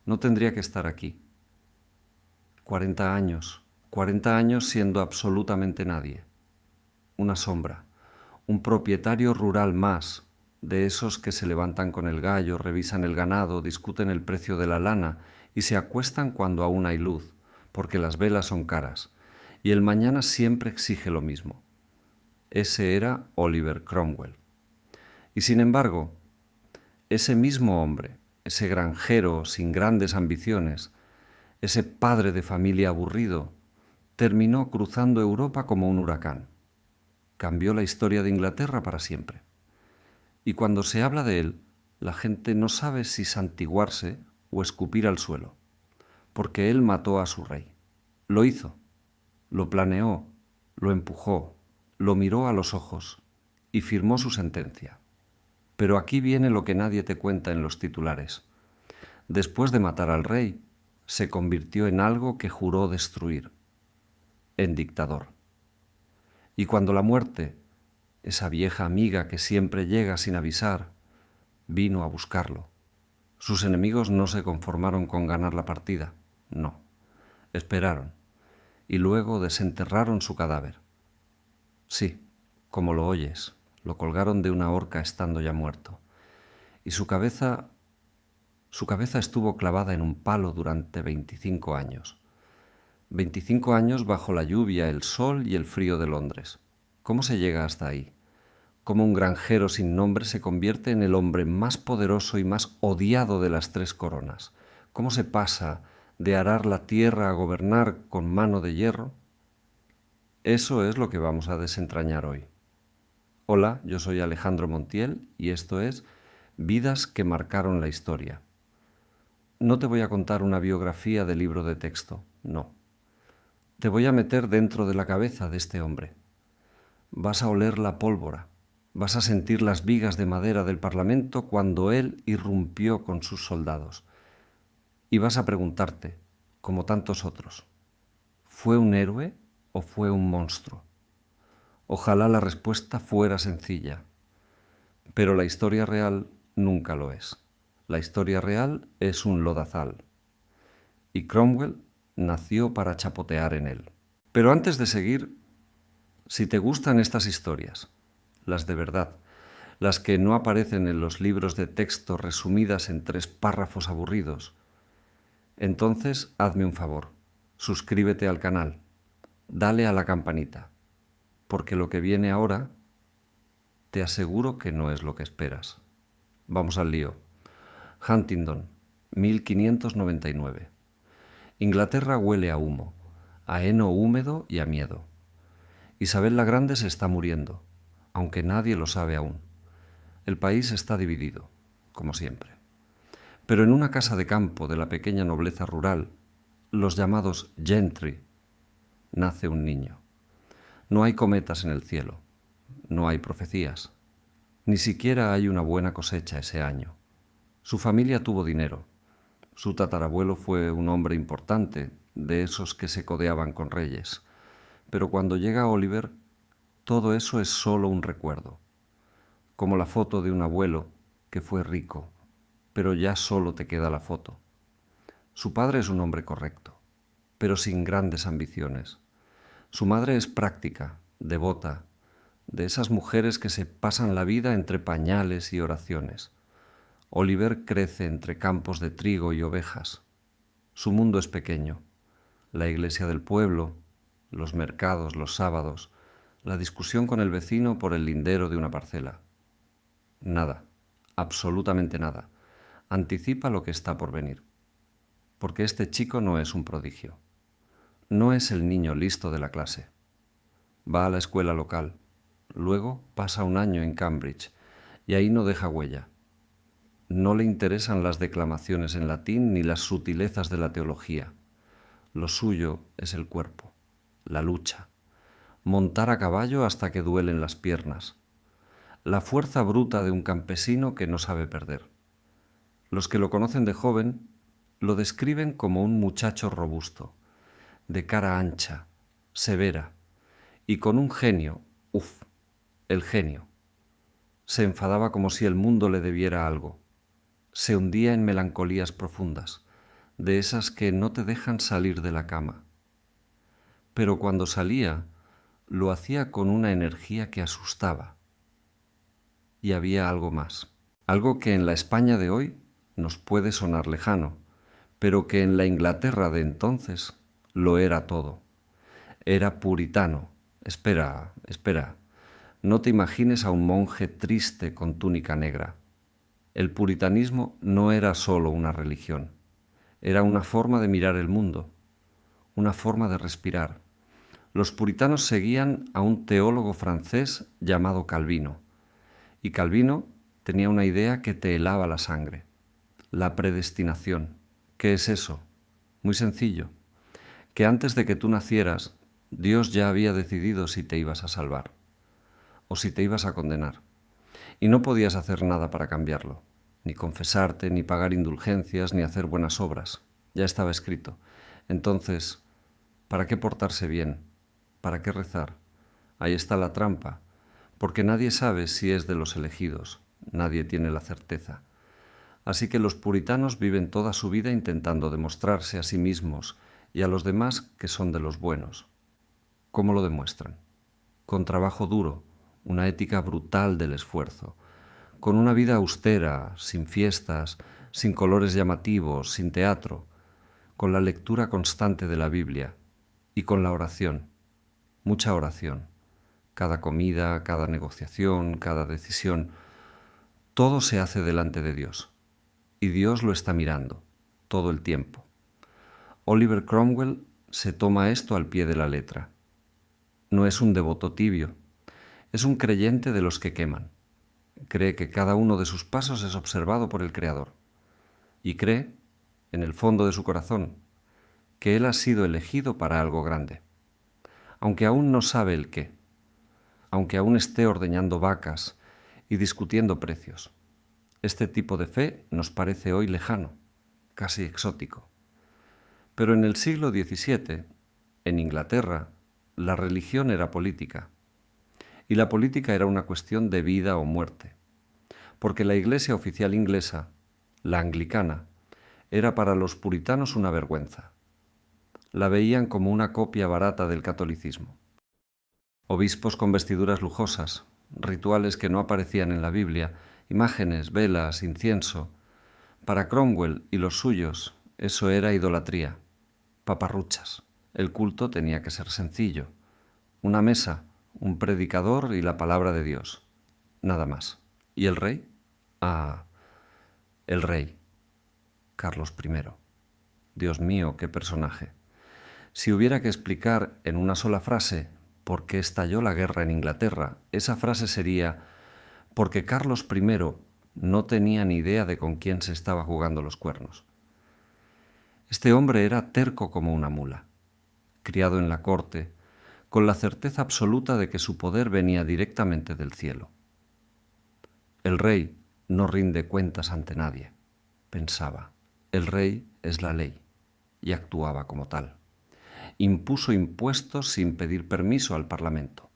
No tendría que estar aquí. 40 años siendo absolutamente nadie. Una sombra, un propietario rural más, de esos que se levantan con el gallo, revisan el ganado, discuten el precio de la lana y se acuestan cuando aún hay luz, porque las velas son caras, y el mañana siempre exige lo mismo. Ese era Oliver Cromwell. Y sin embargo, ese mismo hombre, ese granjero sin grandes ambiciones, ese padre de familia aburrido, terminó cruzando Europa como un huracán. Cambió la historia de Inglaterra para siempre. Y cuando se habla de él, la gente no sabe si santiguarse o escupir al suelo, porque él mató a su rey. Lo hizo, lo planeó, lo empujó, lo miró a los ojos y firmó su sentencia. Pero aquí viene lo que nadie te cuenta en los titulares. Después de matar al rey, se convirtió en algo que juró destruir, en dictador. Y cuando la muerte, esa vieja amiga que siempre llega sin avisar, vino a buscarlo, sus enemigos no se conformaron con ganar la partida, no, esperaron, y luego desenterraron su cadáver. Sí, como lo oyes, lo colgaron de una horca estando ya muerto, y su cabeza estuvo clavada en un palo durante 25 años. 25 años bajo la lluvia, el sol y el frío de Londres. ¿Cómo se llega hasta ahí? ¿Cómo un granjero sin nombre se convierte en el hombre más poderoso y más odiado de las tres coronas? ¿Cómo se pasa de arar la tierra a gobernar con mano de hierro? Eso es lo que vamos a desentrañar hoy. Hola, yo soy Alejandro Montiel y esto es Vidas que marcaron la historia. No te voy a contar una biografía de libro de texto, no. Te voy a meter dentro de la cabeza de este hombre. Vas a oler la pólvora, vas a sentir las vigas de madera del Parlamento cuando él irrumpió con sus soldados. Y vas a preguntarte, como tantos otros, ¿fue un héroe o fue un monstruo? Ojalá la respuesta fuera sencilla, pero la historia real nunca lo es. La historia real es un lodazal. Y Cromwell nació para chapotear en él. Pero antes de seguir, si te gustan estas historias, las de verdad, las que no aparecen en los libros de texto resumidas en 3 párrafos aburridos, entonces hazme un favor, suscríbete al canal, dale a la campanita, porque lo que viene ahora te aseguro que no es lo que esperas. Vamos al lío. Huntingdon, 1599. Inglaterra huele a humo, a heno húmedo y a miedo. Isabel la Grande se está muriendo, aunque nadie lo sabe aún. El país está dividido, como siempre. Pero en una casa de campo de la pequeña nobleza rural, los llamados gentry, nace un niño. No hay cometas en el cielo, no hay profecías, ni siquiera hay una buena cosecha ese año. Su familia tuvo dinero. Su tatarabuelo fue un hombre importante, de esos que se codeaban con reyes. Pero cuando llega Oliver, todo eso es solo un recuerdo, como la foto de un abuelo que fue rico, pero ya solo te queda la foto. Su padre es un hombre correcto, pero sin grandes ambiciones. Su madre es práctica, devota, de esas mujeres que se pasan la vida entre pañales y oraciones. Oliver crece entre campos de trigo y ovejas. Su mundo es pequeño. La iglesia del pueblo, los mercados los sábados, la discusión con el vecino por el lindero de una parcela. Nada, absolutamente nada, anticipa lo que está por venir. Porque este chico no es un prodigio. No es el niño listo de la clase. Va a la escuela local, luego pasa un año en Cambridge y ahí no deja huella. No le interesan las declamaciones en latín ni las sutilezas de la teología. Lo suyo es el cuerpo, la lucha, montar a caballo hasta que duelen las piernas, la fuerza bruta de un campesino que no sabe perder. Los que lo conocen de joven lo describen como un muchacho robusto, de cara ancha, severa, y con un genio, el genio. Se enfadaba como si el mundo le debiera algo. Se hundía en melancolías profundas. de esas que no te dejan salir de la cama. Pero cuando salía, lo hacía con una energía que asustaba. Y había algo más, algo que en la España de hoy nos puede sonar lejano, pero que en la Inglaterra de entonces lo era todo. Era puritano. Espera, espera. No te imagines a un monje triste con túnica negra. El puritanismo no era solo una religión, era una forma de mirar el mundo, una forma de respirar. Los puritanos seguían a un teólogo francés llamado Calvino, y Calvino tenía una idea que te helaba la sangre: la predestinación. ¿Qué es eso? Muy sencillo, que antes de que tú nacieras, Dios ya había decidido si te ibas a salvar o si te ibas a condenar, y no podías hacer nada para cambiarlo, ni confesarte, ni pagar indulgencias, ni hacer buenas obras. Ya estaba escrito. Entonces, ¿para qué portarse bien? ¿Para qué rezar? Ahí está la trampa, porque nadie sabe si es de los elegidos, nadie tiene la certeza. Así que los puritanos viven toda su vida intentando demostrarse a sí mismos y a los demás que son de los buenos. ¿Cómo lo demuestran? Con trabajo duro, una ética brutal del esfuerzo, con una vida austera, sin fiestas, sin colores llamativos, sin teatro, con la lectura constante de la Biblia y con la oración, mucha oración. Cada comida, cada negociación, cada decisión, todo se hace delante de Dios. Y Dios lo está mirando, todo el tiempo. Oliver Cromwell se toma esto al pie de la letra. No es un devoto tibio, es un creyente de los que queman. Cree que cada uno de sus pasos es observado por el Creador. Y cree, en el fondo de su corazón, que él ha sido elegido para algo grande. Aunque aún no sabe el qué, aunque aún esté ordeñando vacas y discutiendo precios. Este tipo de fe nos parece hoy lejano, casi exótico. Pero en el siglo XVII, en Inglaterra, la religión era política. Y la política era una cuestión de vida o muerte. Porque la Iglesia oficial inglesa, la anglicana, era para los puritanos una vergüenza. La veían como una copia barata del catolicismo. Obispos con vestiduras lujosas, rituales que no aparecían en la Biblia, imágenes, velas, incienso. Para Cromwell y los suyos, eso era idolatría, paparruchas. El culto tenía que ser sencillo. Una mesa, un predicador y la palabra de Dios. Nada más. ¿Y el rey? El rey. Carlos I. Dios mío, qué personaje. Si hubiera que explicar en una sola frase por qué estalló la guerra en Inglaterra, esa frase sería: porque Carlos I no tenía ni idea de con quién se estaba jugando los cuernos. Este hombre era terco como una mula, criado en la corte, con la certeza absoluta de que su poder venía directamente del cielo. El rey no rinde cuentas ante nadie, pensaba. El rey es la ley, y actuaba como tal. Impuso impuestos sin pedir permiso al Parlamento.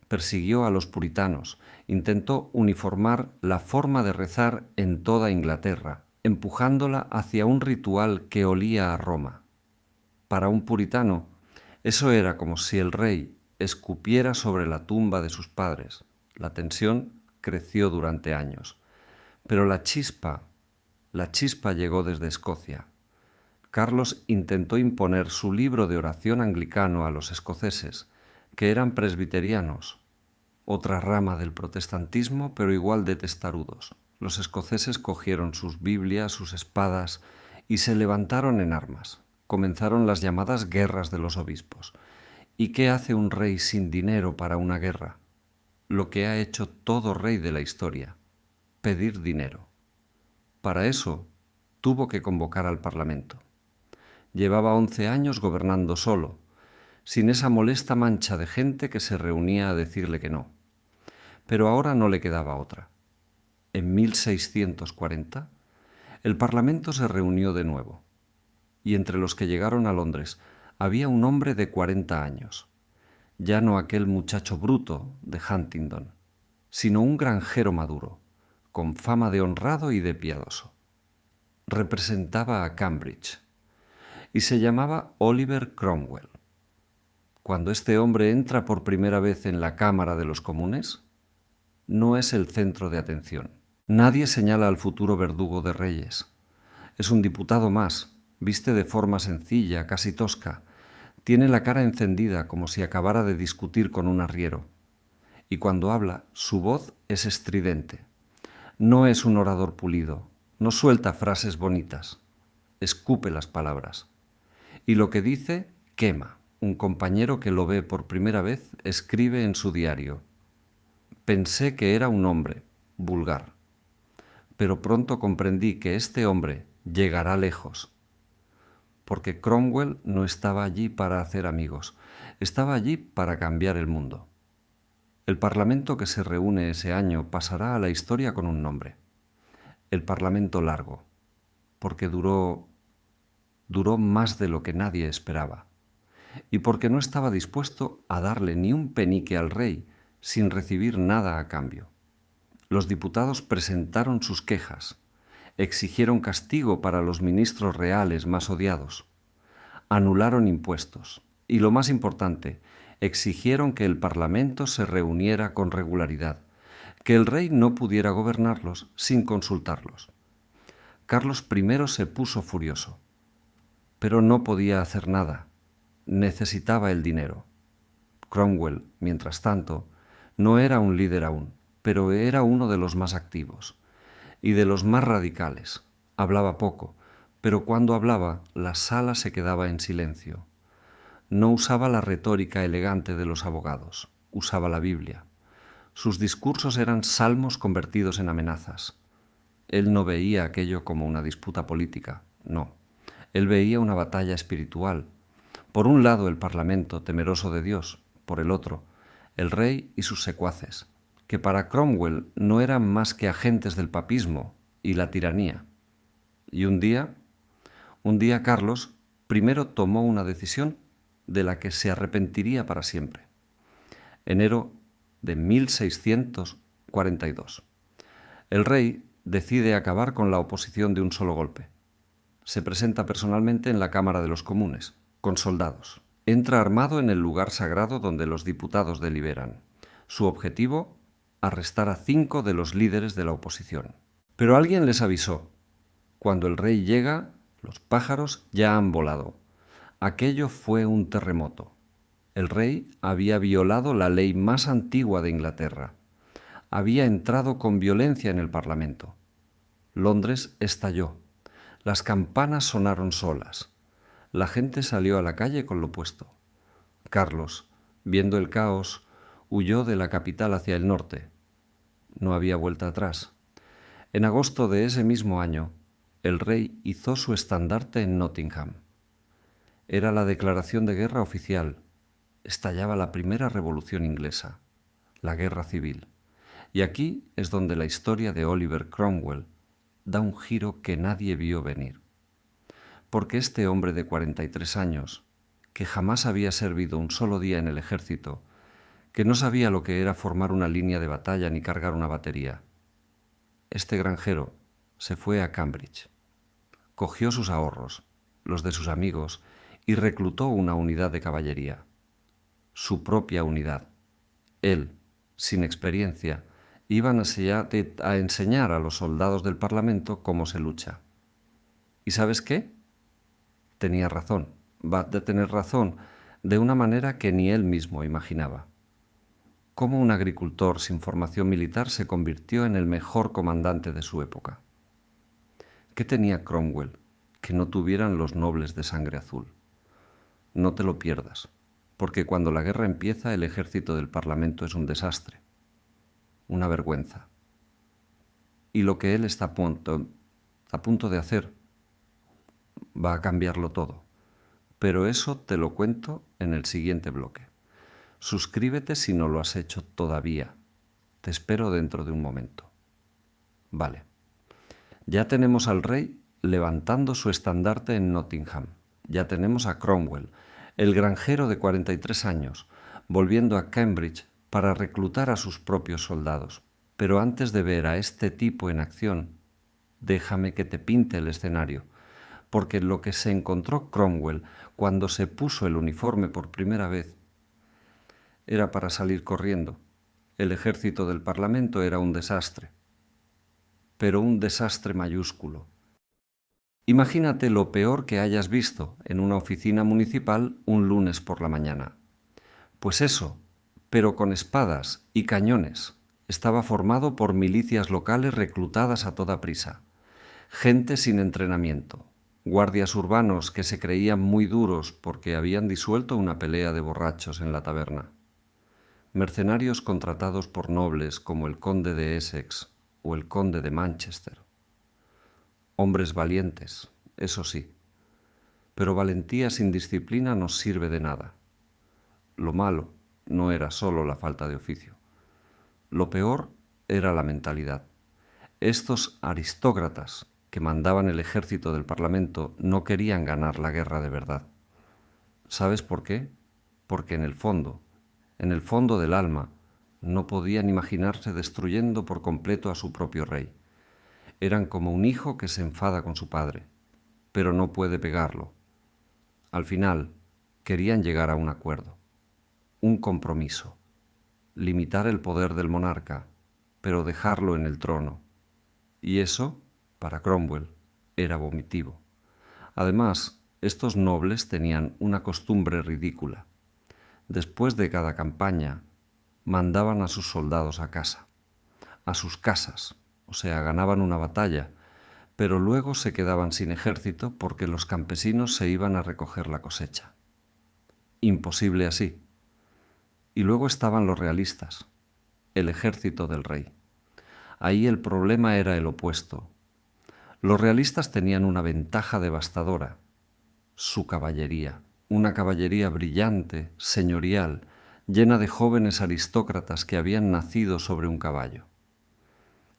Persiguió a los puritanos, intentó uniformar la forma de rezar en toda Inglaterra, empujándola hacia un ritual que olía a Roma. Para un puritano, eso era como si el rey escupiera sobre la tumba de sus padres. La tensión creció durante años. Pero la chispa llegó desde Escocia. Carlos intentó imponer su libro de oración anglicano a los escoceses, que eran presbiterianos, otra rama del protestantismo, pero igual de testarudos. Los escoceses cogieron sus Biblias, sus espadas, y se levantaron en armas. Comenzaron las llamadas guerras de los obispos. ¿Y qué hace un rey sin dinero para una guerra? Lo que ha hecho todo rey de la historia: pedir dinero. Para eso tuvo que convocar al Parlamento. Llevaba 11 años gobernando solo, sin esa molesta mancha de gente que se reunía a decirle que no. Pero ahora no le quedaba otra. En 1640, el Parlamento se reunió de nuevo, y entre los que llegaron a Londres había un hombre de 40 años, ya no aquel muchacho bruto de Huntingdon, sino un granjero maduro, con fama de honrado y de piadoso. representaba a Cambridge y se llamaba Oliver Cromwell. Cuando este hombre entra por primera vez en la Cámara de los Comunes, no es el centro de atención. Nadie señala al futuro verdugo de reyes. Es un diputado más, viste de forma sencilla, casi tosca. Tiene la cara encendida como si acabara de discutir con un arriero. Y cuando habla, su voz es estridente. No es un orador pulido, no suelta frases bonitas, escupe las palabras. Y lo que dice, quema. Un compañero que lo ve por primera vez escribe en su diario: pensé que era un hombre vulgar, pero pronto comprendí que este hombre llegará lejos, porque Cromwell no estaba allí para hacer amigos, estaba allí para cambiar el mundo. El Parlamento que se reúne ese año pasará a la historia con un nombre: el Parlamento Largo, porque duró más de lo que nadie esperaba, y porque no estaba dispuesto a darle ni un penique al rey sin recibir nada a cambio. Los diputados presentaron sus quejas, exigieron castigo para los ministros reales más odiados, anularon impuestos y, lo más importante, exigieron que el Parlamento se reuniera con regularidad, que el rey no pudiera gobernarlos sin consultarlos. Carlos I se puso furioso, pero no podía hacer nada. Necesitaba el dinero. Cromwell, mientras tanto, no era un líder aún, pero era uno de los más activos y de los más radicales. Hablaba poco, pero cuando hablaba, la sala se quedaba en silencio. No usaba la retórica elegante de los abogados, usaba la Biblia. Sus discursos eran salmos convertidos en amenazas. Él no veía aquello como una disputa política, no. Él veía una batalla espiritual. Por un lado el Parlamento, temeroso de Dios; por el otro, el rey y sus secuaces, que para Cromwell no eran más que agentes del papismo y la tiranía. Y un día Carlos I tomó una decisión de la que se arrepentiría para siempre. Enero de 1642. El rey decide acabar con la oposición de un solo golpe. Se presenta personalmente en la Cámara de los Comunes, con soldados. Entra armado en el lugar sagrado donde los diputados deliberan. Su objetivo: arrestar a 5 de los líderes de la oposición. Pero alguien les avisó: cuando el rey llega, los pájaros ya han volado. Aquello fue un terremoto. El rey había violado la ley más antigua de Inglaterra. Había entrado con violencia en el Parlamento. Londres estalló. Las campanas sonaron solas. La gente salió a la calle con lo puesto. Carlos, viendo el caos, huyó de la capital hacia el norte. No había vuelta atrás. En agosto de ese mismo año, el rey izó su estandarte en Nottingham. Era la declaración de guerra oficial. Estallaba la primera revolución inglesa, la guerra civil. Y aquí es donde la historia de Oliver Cromwell da un giro que nadie vio venir. Porque este hombre de 43 años, que jamás había servido un solo día en el ejército, que no sabía lo que era formar una línea de batalla ni cargar una batería, este granjero se fue a Cambridge, cogió sus ahorros, los de sus amigos, y reclutó una unidad de caballería. Su propia unidad. Él, sin experiencia, iba a enseñar a los soldados del Parlamento cómo se lucha. ¿Y sabes qué? Tenía razón, va a tener razón, de una manera que ni él mismo imaginaba. Cómo un agricultor sin formación militar se convirtió en el mejor comandante de su época. ¿Qué tenía Cromwell que no tuvieran los nobles de sangre azul? No te lo pierdas, porque cuando la guerra empieza, el ejército del Parlamento es un desastre, una vergüenza. Y lo que él está a punto de hacer va a cambiarlo todo. Pero eso te lo cuento en el siguiente bloque. Suscríbete si no lo has hecho todavía. Te espero dentro de un momento. Vale. Ya tenemos al rey levantando su estandarte en Nottingham. Ya tenemos a Cromwell, el granjero de 43 años, volviendo a Cambridge para reclutar a sus propios soldados. Pero antes de ver a este tipo en acción, Déjame que te pinte el escenario, porque lo que se encontró Cromwell cuando se puso el uniforme por primera vez era para salir corriendo. El ejército del Parlamento era un desastre, pero un desastre mayúsculo. Imagínate lo peor que hayas visto en una oficina municipal un lunes por la mañana. Pues eso, pero con espadas y cañones. Estaba formado por milicias locales reclutadas a toda prisa, gente sin entrenamiento, guardias urbanos que se creían muy duros porque habían disuelto una pelea de borrachos en la taberna, mercenarios contratados por nobles como el conde de Essex o el conde de Manchester. Hombres valientes, eso sí, pero valentía sin disciplina no sirve de nada. Lo malo no era solo la falta de oficio. Lo peor era la mentalidad. Estos aristócratas que mandaban el ejército del Parlamento no querían ganar la guerra de verdad. ¿Sabes por qué? Porque en el fondo del alma, no podían imaginarse destruyendo por completo a su propio rey. Eran como un hijo que se enfada con su padre, pero no puede pegarlo. Al final, querían llegar a un acuerdo, un compromiso, limitar el poder del monarca, pero dejarlo en el trono. Y eso, para Cromwell, era vomitivo. Además, estos nobles tenían una costumbre ridícula. Después de cada campaña, mandaban a sus soldados a casa, a sus casas, o sea, ganaban una batalla, pero luego se quedaban sin ejército porque los campesinos se iban a recoger la cosecha. Imposible así. Y luego estaban los realistas, el ejército del rey. Ahí el problema era el opuesto. Los realistas tenían una ventaja devastadora, su caballería, una caballería brillante, señorial, llena de jóvenes aristócratas que habían nacido sobre un caballo.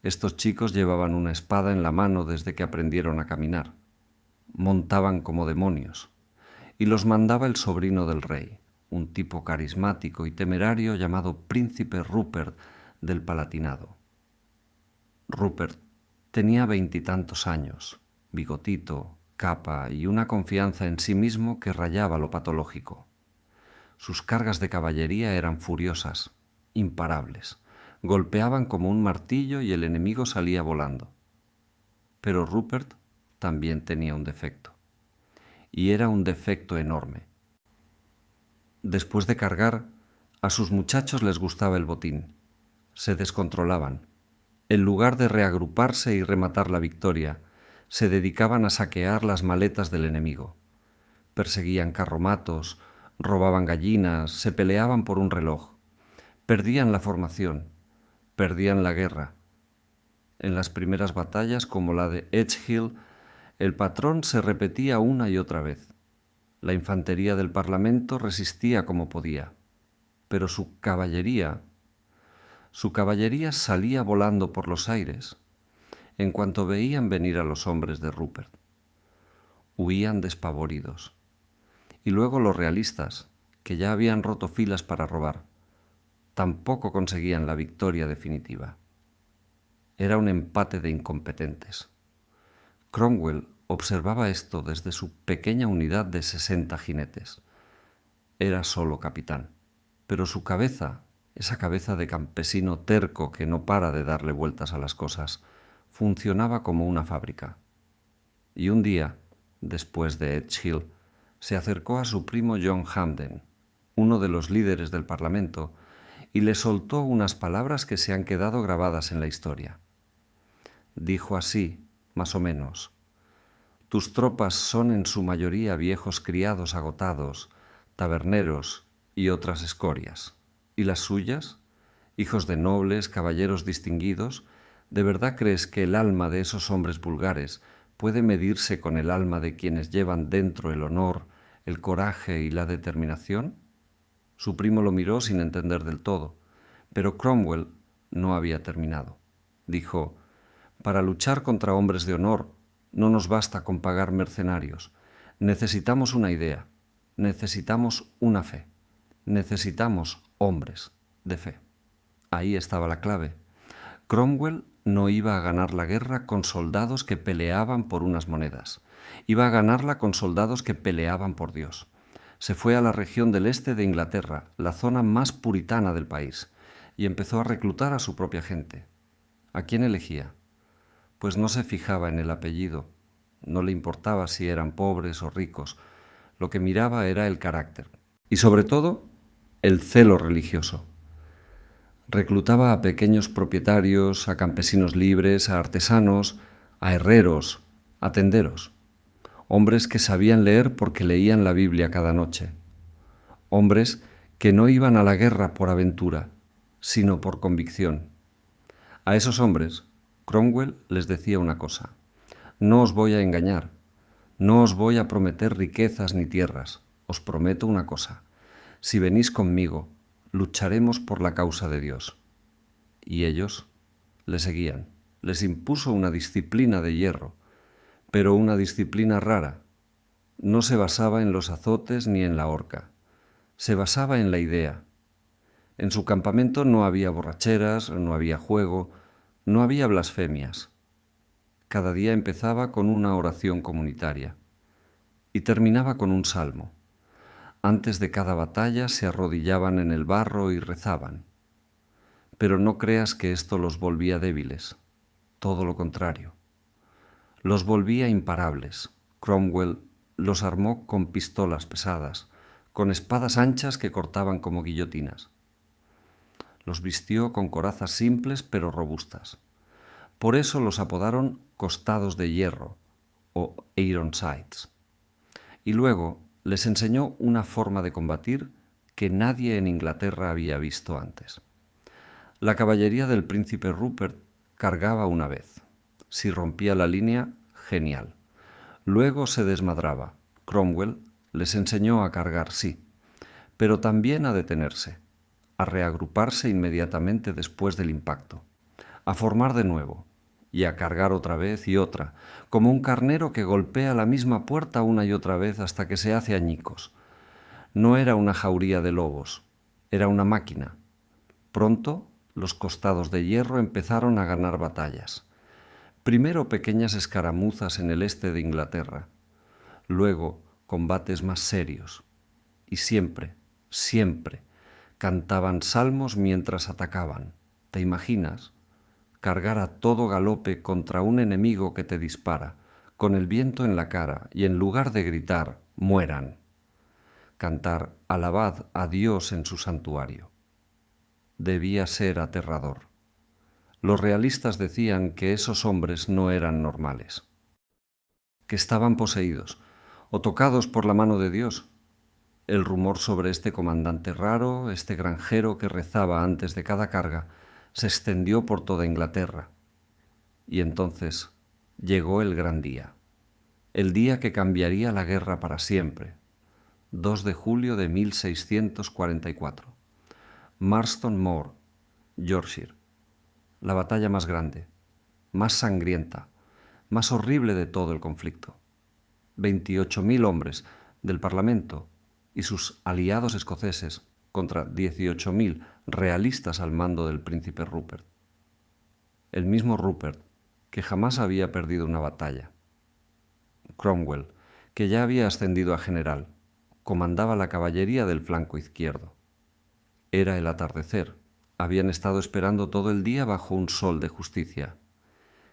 Estos chicos llevaban una espada en la mano desde que aprendieron a caminar. Montaban como demonios, y los mandaba el sobrino del rey, un tipo carismático y temerario llamado Príncipe Rupert del Palatinado. Rupert tenía 20 y tantos años, bigotito, capa y una confianza en sí mismo que rayaba lo patológico. Sus cargas de caballería eran furiosas, imparables. Golpeaban como un martillo y el enemigo salía volando. Pero Rupert también tenía un defecto. Y era un defecto enorme. Después de cargar, a sus muchachos les gustaba el botín. Se descontrolaban. En lugar de reagruparse y rematar la victoria, se dedicaban a saquear las maletas del enemigo. Perseguían carromatos, robaban gallinas, se peleaban por un reloj. Perdían la formación, perdían la guerra. En las primeras batallas, como la de Edgehill, el patrón se repetía una y otra vez. La infantería del Parlamento resistía como podía, pero su caballería salía volando por los aires en cuanto veían venir a los hombres de Rupert. Huían despavoridos. Y luego los realistas, que ya habían roto filas para robar, tampoco conseguían la victoria definitiva. Era un empate de incompetentes. Cromwell observaba esto desde su pequeña unidad de 60 jinetes. Era solo capitán, pero su cabeza, esa cabeza de campesino terco que no para de darle vueltas a las cosas, funcionaba como una fábrica. Y un día, después de Edgehill, se acercó a su primo John Hampden, uno de los líderes del Parlamento, y le soltó unas palabras que se han quedado grabadas en la historia. Dijo así, más o menos: «Tus tropas son en su mayoría viejos criados agotados, taberneros y otras escorias. ¿Y las suyas? Hijos de nobles, caballeros distinguidos. ¿De verdad crees que el alma de esos hombres vulgares puede medirse con el alma de quienes llevan dentro el honor, el coraje y la determinación?» Su primo lo miró sin entender del todo, pero Cromwell no había terminado. Dijo: «Para luchar contra hombres de honor no nos basta con pagar mercenarios. Necesitamos una idea, necesitamos una fe, necesitamos hombres de fe». Ahí estaba la clave. Cromwell no iba a ganar la guerra con soldados que peleaban por unas monedas. Iba a ganarla con soldados que peleaban por Dios. Se fue a la región del este de Inglaterra, la zona más puritana del país, y empezó a reclutar a su propia gente. ¿A quién elegía? Pues no se fijaba en el apellido, no le importaba si eran pobres o ricos, lo que miraba era el carácter y sobre todo el celo religioso. Reclutaba a pequeños propietarios, a campesinos libres, a artesanos, a herreros, a tenderos, hombres que sabían leer porque leían la Biblia cada noche, hombres que no iban a la guerra por aventura, sino por convicción. A esos hombres, Cromwell les decía una cosa: no os voy a engañar, no os voy a prometer riquezas ni tierras, os prometo una cosa: si venís conmigo, lucharemos por la causa de Dios. Y ellos le seguían. Les impuso una disciplina de hierro, pero una disciplina rara. No se basaba en los azotes ni en la horca. Se basaba en la idea. En su campamento no había borracheras, no había juego, no había blasfemias. Cada día empezaba con una oración comunitaria y terminaba con un salmo. Antes de cada batalla se arrodillaban en el barro y rezaban. Pero no creas que esto los volvía débiles, todo lo contrario. Los volvía imparables. Cromwell los armó con pistolas pesadas, con espadas anchas que cortaban como guillotinas. Los vistió con corazas simples pero robustas. Por eso los apodaron costados de hierro o Ironsides. Y luego les enseñó una forma de combatir que nadie en Inglaterra había visto antes. La caballería del príncipe Rupert cargaba una vez. Si rompía la línea, genial. Luego se desmadraba. Cromwell les enseñó a cargar, sí, pero también a detenerse, a reagruparse inmediatamente después del impacto, a formar de nuevo y a cargar otra vez y otra, como un carnero que golpea la misma puerta una y otra vez hasta que se hace añicos. No era una jauría de lobos, era una máquina. Pronto los costados de hierro empezaron a ganar batallas. Primero pequeñas escaramuzas en el este de Inglaterra, luego combates más serios. Y siempre, siempre, cantaban salmos mientras atacaban. ¿Te imaginas? Cargar a todo galope contra un enemigo que te dispara, con el viento en la cara, y en lugar de gritar, mueran, cantar, alabad a Dios en su santuario. Debía ser aterrador. Los realistas decían que esos hombres no eran normales, que estaban poseídos o tocados por la mano de Dios. El rumor sobre este comandante raro, este granjero que rezaba antes de cada carga, se extendió por toda Inglaterra. Y entonces llegó el gran día, el día que cambiaría la guerra para siempre. 2 de julio de 1644. Marston Moor, Yorkshire. La batalla más grande, más sangrienta, más horrible de todo el conflicto. 28.000 hombres del Parlamento y sus aliados escoceses contra 18.000 realistas al mando del príncipe Rupert. El mismo Rupert, que jamás había perdido una batalla. Cromwell, que ya había ascendido a general, comandaba la caballería del flanco izquierdo. Era el atardecer. Habían estado esperando todo el día bajo un sol de justicia.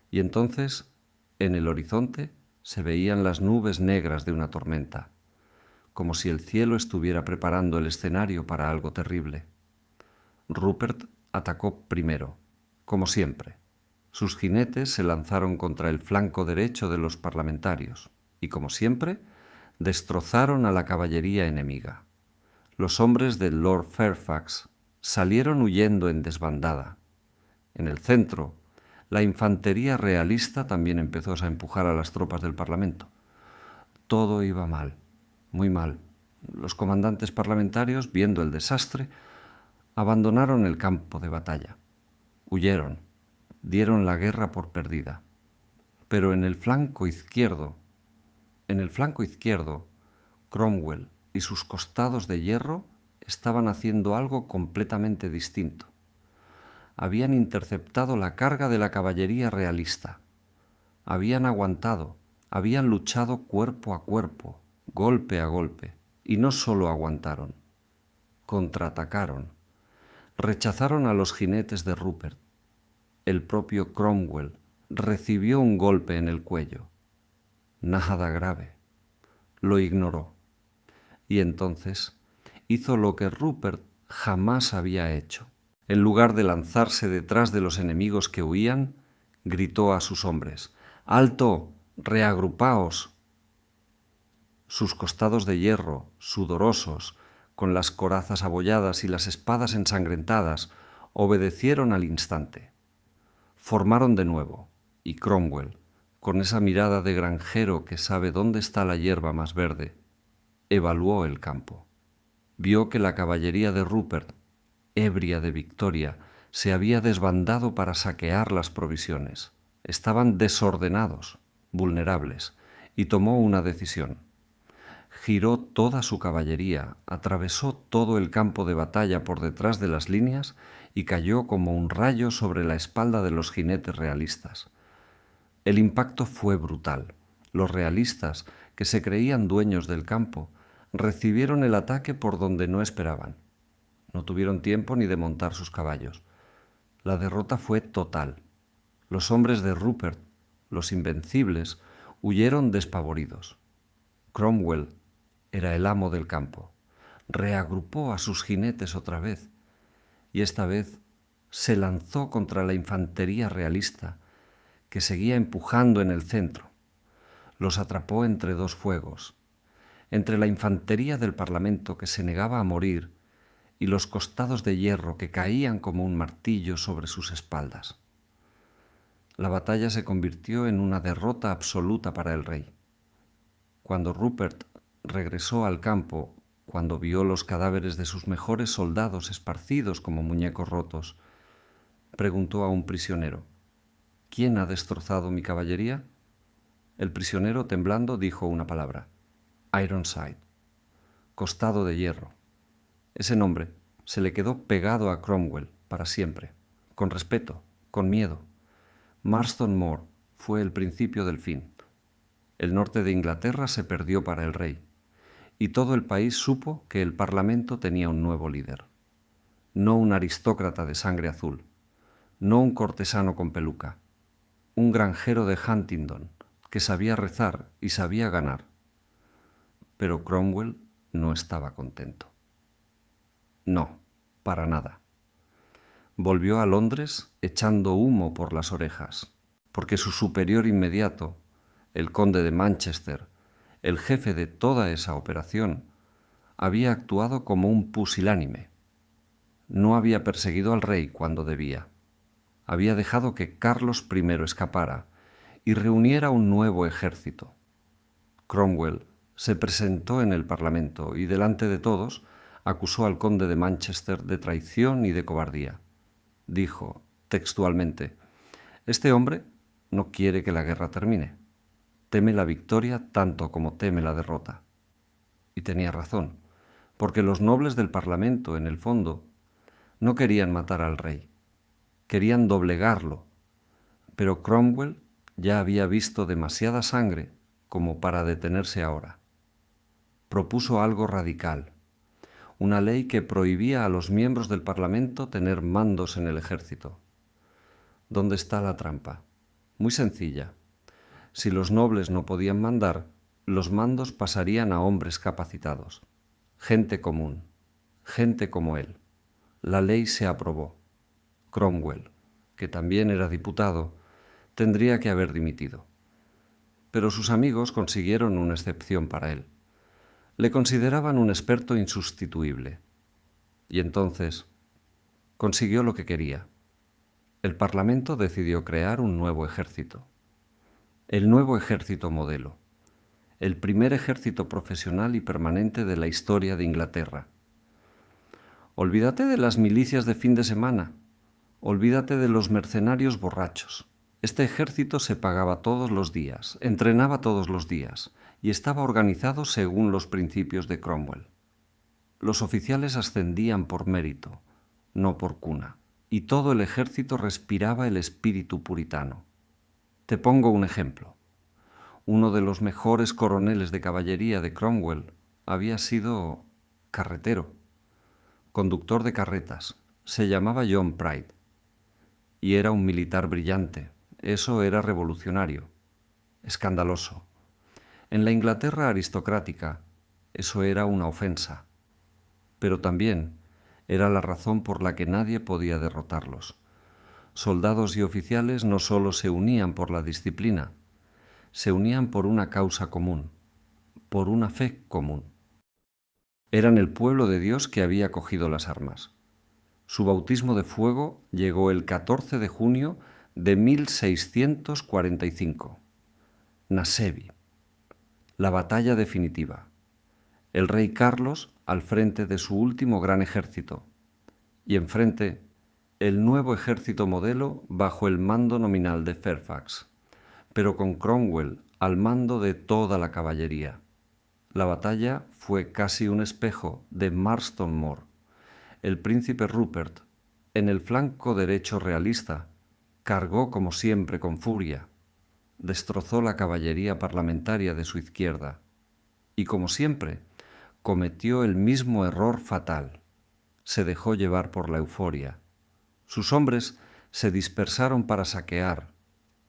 Y entonces, en el horizonte, se veían las nubes negras de una tormenta, como si el cielo estuviera preparando el escenario para algo terrible. Rupert atacó primero, como siempre. Sus jinetes se lanzaron contra el flanco derecho de los parlamentarios y, como siempre, destrozaron a la caballería enemiga. Los hombres de Lord Fairfax salieron huyendo en desbandada. En el centro, la infantería realista también empezó a empujar a las tropas del Parlamento. Todo iba mal, muy mal. Los comandantes parlamentarios, viendo el desastre, abandonaron el campo de batalla. Huyeron, dieron la guerra por perdida. Pero en el flanco izquierdo, Cromwell y sus costados de hierro estaban haciendo algo completamente distinto. habían interceptado la carga de la caballería realista. Habían aguantado, habían luchado cuerpo a cuerpo, golpe a golpe, y no solo aguantaron, contraatacaron, rechazaron a los jinetes de Rupert. El propio Cromwell recibió un golpe en el cuello. Nada grave. Lo ignoró. Y entonces hizo lo que Rupert jamás había hecho. En lugar de lanzarse detrás de los enemigos que huían, gritó a sus hombres: «¡Alto! ¡Reagrupaos!». Sus costados de hierro, sudorosos, con las corazas abolladas y las espadas ensangrentadas, obedecieron al instante. Formaron de nuevo, y Cromwell, con esa mirada de granjero que sabe dónde está la hierba más verde, evaluó el campo. Vio que la caballería de Rupert, ebria de victoria, se había desbandado para saquear las provisiones. Estaban desordenados, vulnerables, y tomó una decisión. Giró toda su caballería, atravesó todo el campo de batalla por detrás de las líneas y cayó como un rayo sobre la espalda de los jinetes realistas. El impacto fue brutal. Los realistas, que se creían dueños del campo, recibieron el ataque por donde no esperaban. No tuvieron tiempo ni de montar sus caballos. La derrota fue total. Los hombres de Rupert, los invencibles, huyeron despavoridos. Cromwell era el amo del campo. Reagrupó a sus jinetes otra vez, y esta vez se lanzó contra la infantería realista, que seguía empujando en el centro. Los atrapó entre dos fuegos, entre la infantería del Parlamento que se negaba a morir y los costados de hierro que caían como un martillo sobre sus espaldas. La batalla se convirtió en una derrota absoluta para el rey. Cuando Rupert regresó al campo, cuando vio los cadáveres de sus mejores soldados esparcidos como muñecos rotos, preguntó a un prisionero: «¿Quién ha destrozado mi caballería?». El prisionero, temblando, dijo una palabra: «Ironside», costado de hierro. Ese nombre se le quedó pegado a Cromwell para siempre, con respeto, con miedo. Marston Moor fue el principio del fin. El norte de Inglaterra se perdió para el rey, y todo el país supo que el Parlamento tenía un nuevo líder. No un aristócrata de sangre azul, no un cortesano con peluca, un granjero de Huntingdon que sabía rezar y sabía ganar. Pero Cromwell no estaba contento. No, para nada. Volvió a Londres echando humo por las orejas, porque su superior inmediato, el conde de Manchester, el jefe de toda esa operación, había actuado como un pusilánime. No había perseguido al rey cuando debía. Había dejado que Carlos I escapara y reuniera un nuevo ejército. Cromwell se presentó en el Parlamento y delante de todos acusó al conde de Manchester de traición y de cobardía. Dijo textualmente: «Este hombre no quiere que la guerra termine. Teme la victoria tanto como teme la derrota». Y tenía razón, porque los nobles del Parlamento, en el fondo, no querían matar al rey. Querían doblegarlo, pero Cromwell ya había visto demasiada sangre como para detenerse ahora. Propuso algo radical, una ley que prohibía a los miembros del Parlamento tener mandos en el ejército. ¿Dónde está la trampa? Muy sencilla. Si los nobles no podían mandar, los mandos pasarían a hombres capacitados, gente común, gente como él. La ley se aprobó. Cromwell, que también era diputado, tendría que haber dimitido. Pero sus amigos consiguieron una excepción para él. Le consideraban un experto insustituible. Y entonces consiguió lo que quería. El Parlamento decidió crear un nuevo ejército. El nuevo ejército modelo. El primer ejército profesional y permanente de la historia de Inglaterra. Olvídate de las milicias de fin de semana. Olvídate de los mercenarios borrachos. Este ejército se pagaba todos los días, entrenaba todos los días y estaba organizado según los principios de Cromwell. Los oficiales ascendían por mérito, no por cuna. y todo el ejército respiraba el espíritu puritano. Te pongo un ejemplo. Uno de los mejores coroneles de caballería de Cromwell había sido carretero, conductor de carretas. Se llamaba John Pride y era un militar brillante. Eso era revolucionario, escandaloso. En la Inglaterra aristocrática, eso era una ofensa, pero también era la razón por la que nadie podía derrotarlos. Soldados y oficiales no solo se unían por la disciplina, se unían por una causa común, por una fe común. Eran el pueblo de Dios que había cogido las armas. Su bautismo de fuego llegó el 14 de junio de 1645. Naseby. La batalla definitiva. El rey Carlos al frente de su último gran ejército y enfrente el nuevo ejército modelo bajo el mando nominal de Fairfax, pero con Cromwell al mando de toda la caballería. La batalla fue casi un espejo de Marston Moor. El príncipe Rupert, en el flanco derecho realista, cargó como siempre con furia, destrozó la caballería parlamentaria de su izquierda y, como siempre, cometió el mismo error fatal. Se dejó llevar por la euforia. Sus hombres se dispersaron para saquear,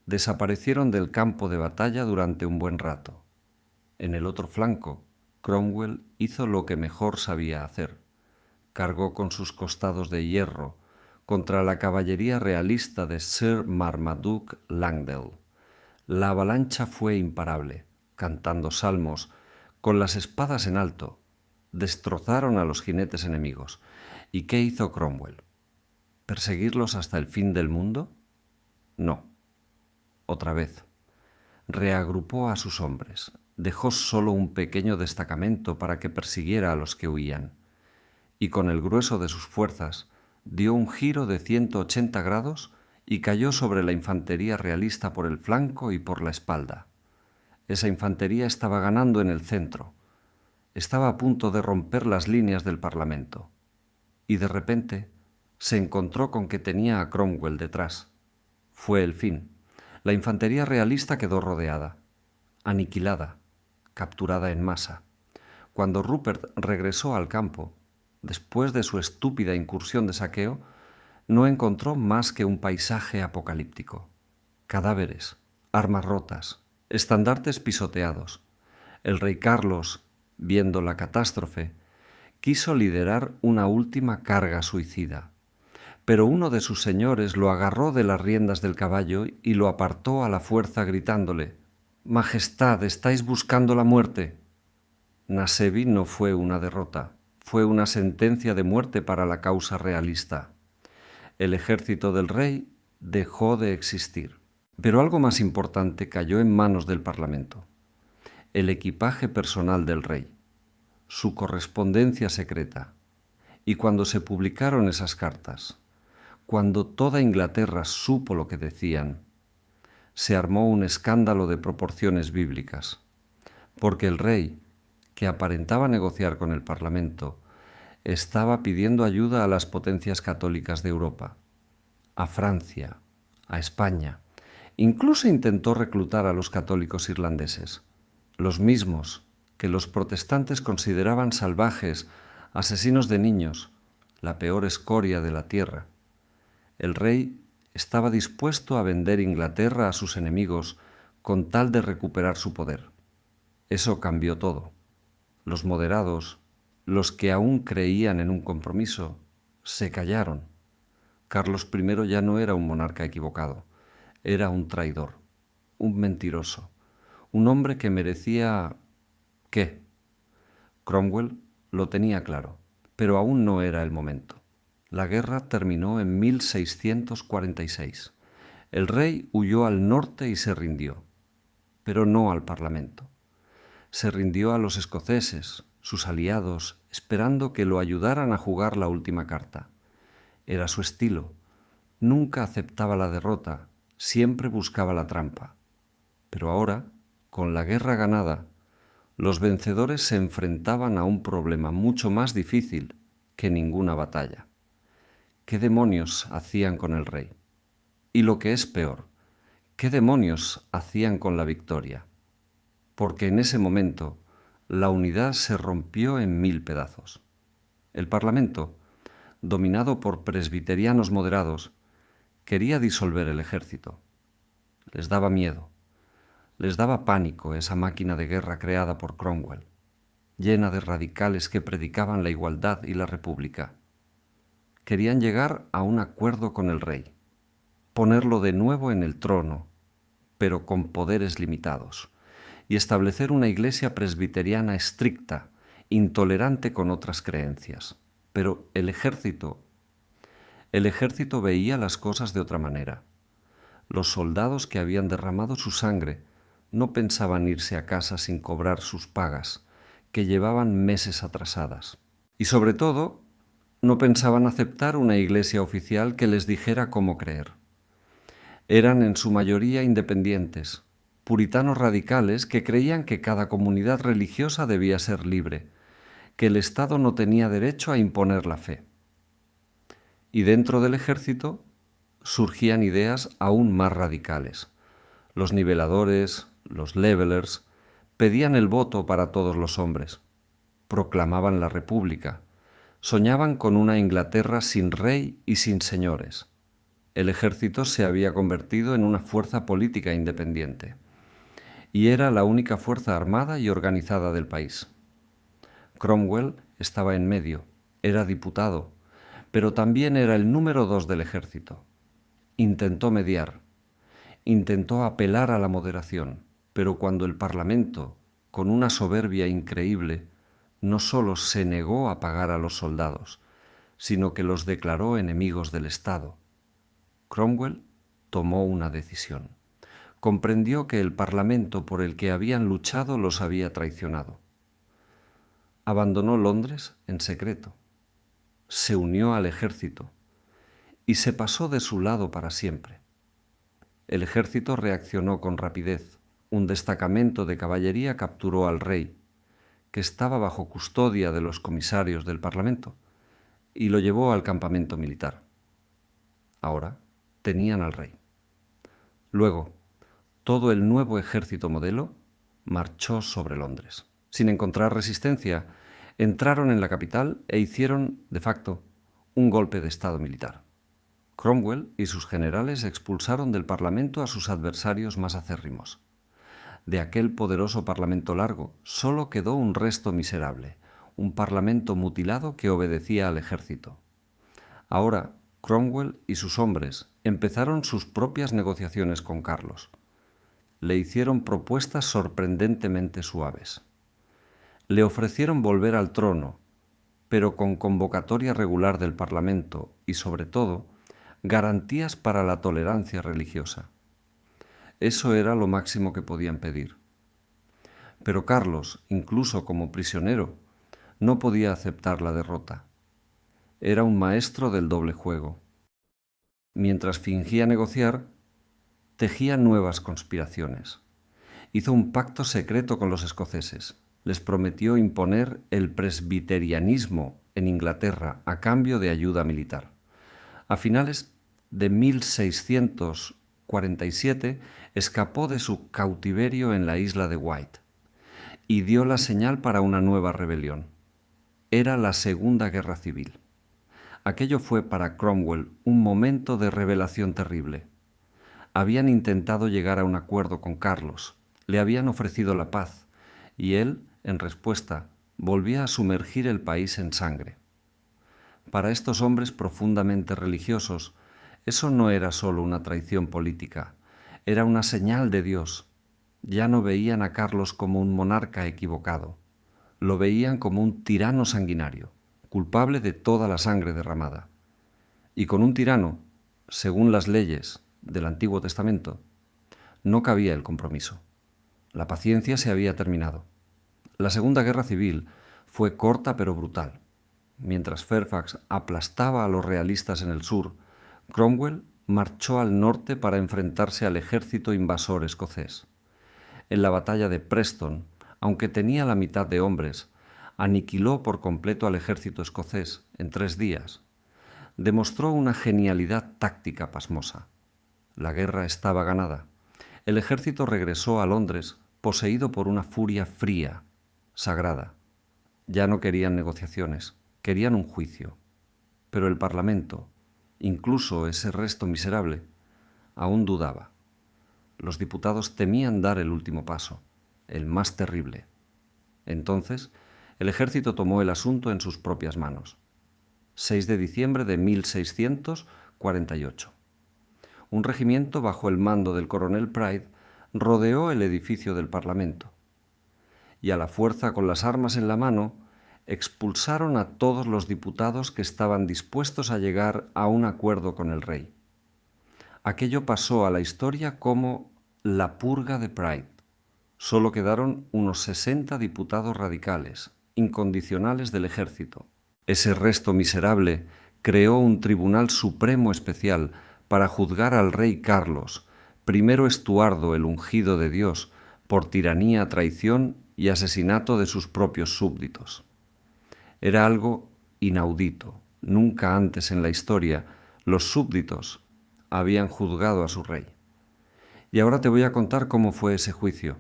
desaparecieron del campo de batalla durante un buen rato. En el otro flanco, Cromwell hizo lo que mejor sabía hacer. Cargó con sus costados de hierro contra la caballería realista de Sir Marmaduke Langdale. La avalancha fue imparable, cantando salmos, con las espadas en alto. Destrozaron a los jinetes enemigos. ¿Y qué hizo Cromwell? ¿Perseguirlos hasta el fin del mundo? No. Otra vez. Reagrupó a sus hombres. Dejó solo un pequeño destacamento para que persiguiera a los que huían. Y con el grueso de sus fuerzas dio un giro de 180 grados y cayó sobre la infantería realista por el flanco y por la espalda. Esa infantería estaba ganando en el centro. Estaba a punto de romper las líneas del Parlamento. Y de repente se encontró con que tenía a Cromwell detrás. Fue el fin. La infantería realista quedó rodeada, aniquilada, capturada en masa. Cuando Rupert regresó al campo, después de su estúpida incursión de saqueo, no encontró más que un paisaje apocalíptico. Cadáveres, armas rotas, estandartes pisoteados. El rey Carlos, viendo la catástrofe, quiso liderar una última carga suicida, pero uno de sus señores lo agarró de las riendas del caballo y lo apartó a la fuerza gritándole: «Majestad, estáis buscando la muerte». Naseby no fue una derrota, fue una sentencia de muerte para la causa realista. El ejército del rey dejó de existir. Pero algo más importante cayó en manos del Parlamento: el equipaje personal del rey, su correspondencia secreta. Y cuando se publicaron esas cartas, cuando toda Inglaterra supo lo que decían, se armó un escándalo de proporciones bíblicas, porque el rey, que aparentaba negociar con el Parlamento, estaba pidiendo ayuda a las potencias católicas de Europa, a Francia, a España. Incluso intentó reclutar a los católicos irlandeses, los mismos que los protestantes consideraban salvajes, asesinos de niños, la peor escoria de la tierra. El rey estaba dispuesto a vender Inglaterra a sus enemigos con tal de recuperar su poder. Eso cambió todo. Los moderados, los que aún creían en un compromiso, se callaron. Carlos I ya no era un monarca equivocado, era un traidor, un mentiroso, un hombre que merecía... ¿qué? Cromwell lo tenía claro, pero aún no era el momento. La guerra terminó en 1646. El rey huyó al norte y se rindió, pero no al Parlamento. Se rindió a los escoceses, sus aliados, esperando que lo ayudaran a jugar la última carta. Era su estilo. Nunca aceptaba la derrota, siempre buscaba la trampa. Pero ahora, con la guerra ganada, los vencedores se enfrentaban a un problema mucho más difícil que ninguna batalla. ¿qué demonios hacían con el rey? Y lo que es peor, ¿qué demonios hacían con la victoria? Porque en ese momento la unidad se rompió en 1000 pedazos. El Parlamento, dominado por presbiterianos moderados, quería disolver el ejército. Les daba miedo, les daba pánico esa máquina de guerra creada por Cromwell, llena de radicales que predicaban la igualdad y la república. Querían llegar a un acuerdo con el rey, ponerlo de nuevo en el trono, pero con poderes limitados, y establecer una iglesia presbiteriana estricta, intolerante con otras creencias. Pero el ejército veía las cosas de otra manera. Los soldados que habían derramado su sangre no pensaban irse a casa sin cobrar sus pagas, que llevaban meses atrasadas. Y sobre todo, no pensaban aceptar una iglesia oficial que les dijera cómo creer. Eran en su mayoría independientes, puritanos radicales que creían que cada comunidad religiosa debía ser libre, que el Estado no tenía derecho a imponer la fe. Y dentro del ejército surgían ideas aún más radicales. Los niveladores, los levelers, pedían el voto para todos los hombres, proclamaban la república, soñaban con una Inglaterra sin rey y sin señores. El ejército se había convertido en una fuerza política independiente y era la única fuerza armada y organizada del país. Cromwell estaba en medio, era diputado, pero también era el número 2 del ejército. Intentó mediar, intentó apelar a la moderación, pero cuando el Parlamento, con una soberbia increíble, no solo se negó a pagar a los soldados, sino que los declaró enemigos del Estado, Cromwell tomó una decisión. Comprendió que el Parlamento por el que habían luchado los había traicionado. Abandonó Londres en secreto, se unió al ejército y se pasó de su lado para siempre. El ejército reaccionó con rapidez. Un destacamento de caballería capturó al rey, que estaba bajo custodia de los comisarios del Parlamento, y lo llevó al campamento militar. Ahora tenían al rey. Luego, todo el nuevo ejército modelo marchó sobre Londres. Sin encontrar resistencia, entraron en la capital e hicieron, de facto, un golpe de estado militar. Cromwell y sus generales expulsaron del Parlamento a sus adversarios más acérrimos. De aquel poderoso Parlamento largo solo quedó un resto miserable, un Parlamento mutilado que obedecía al ejército. Ahora, Cromwell y sus hombres empezaron sus propias negociaciones con Carlos. Le hicieron propuestas sorprendentemente suaves. Le ofrecieron volver al trono, pero con convocatoria regular del Parlamento y, sobre todo, garantías para la tolerancia religiosa. Eso era lo máximo que podían pedir. Pero Carlos, incluso como prisionero, no podía aceptar la derrota. Era un maestro del doble juego. Mientras fingía negociar, tejía nuevas conspiraciones. Hizo un pacto secreto con los escoceses. Les prometió imponer el presbiterianismo en Inglaterra a cambio de ayuda militar. A finales de 1647 escapó de su cautiverio en la isla de Wight y dio la señal para una nueva rebelión. Era la Segunda Guerra Civil. Aquello fue para Cromwell un momento de revelación terrible. Habían intentado llegar a un acuerdo con Carlos, le habían ofrecido la paz, y él, en respuesta, volvía a sumergir el país en sangre. Para estos hombres profundamente religiosos, eso no era solo una traición política, era una señal de Dios. Ya no veían a Carlos como un monarca equivocado, lo veían como un tirano sanguinario, culpable de toda la sangre derramada. Y con un tirano, según las leyes del Antiguo Testamento, no cabía el compromiso. La paciencia se había terminado. La Segunda Guerra Civil fue corta pero brutal. Mientras Fairfax aplastaba a los realistas en el sur, Cromwell marchó al norte para enfrentarse al ejército invasor escocés. En la batalla de Preston, aunque tenía la mitad de hombres, aniquiló por completo al ejército escocés en 3 días. demostró una genialidad táctica pasmosa. La guerra estaba ganada. El ejército regresó a Londres poseído por una furia fría, sagrada. Ya no querían negociaciones, querían un juicio. Pero el Parlamento, incluso ese resto miserable, aún dudaba. Los diputados temían dar el último paso, el más terrible. Entonces, el ejército tomó el asunto en sus propias manos. 6 de diciembre de 1648. Un regimiento bajo el mando del coronel Pride rodeó el edificio del Parlamento y a la fuerza con las armas en la mano expulsaron a todos los diputados que estaban dispuestos a llegar a un acuerdo con el rey. Aquello pasó a la historia como la purga de Pride. Solo quedaron unos 60 diputados radicales, incondicionales del ejército. Ese resto miserable creó un tribunal supremo especial para juzgar al rey Carlos, primero Estuardo, el ungido de Dios, por tiranía, traición y asesinato de sus propios súbditos. Era algo inaudito. Nunca antes en la historia los súbditos habían juzgado a su rey. Y ahora te voy a contar cómo fue ese juicio,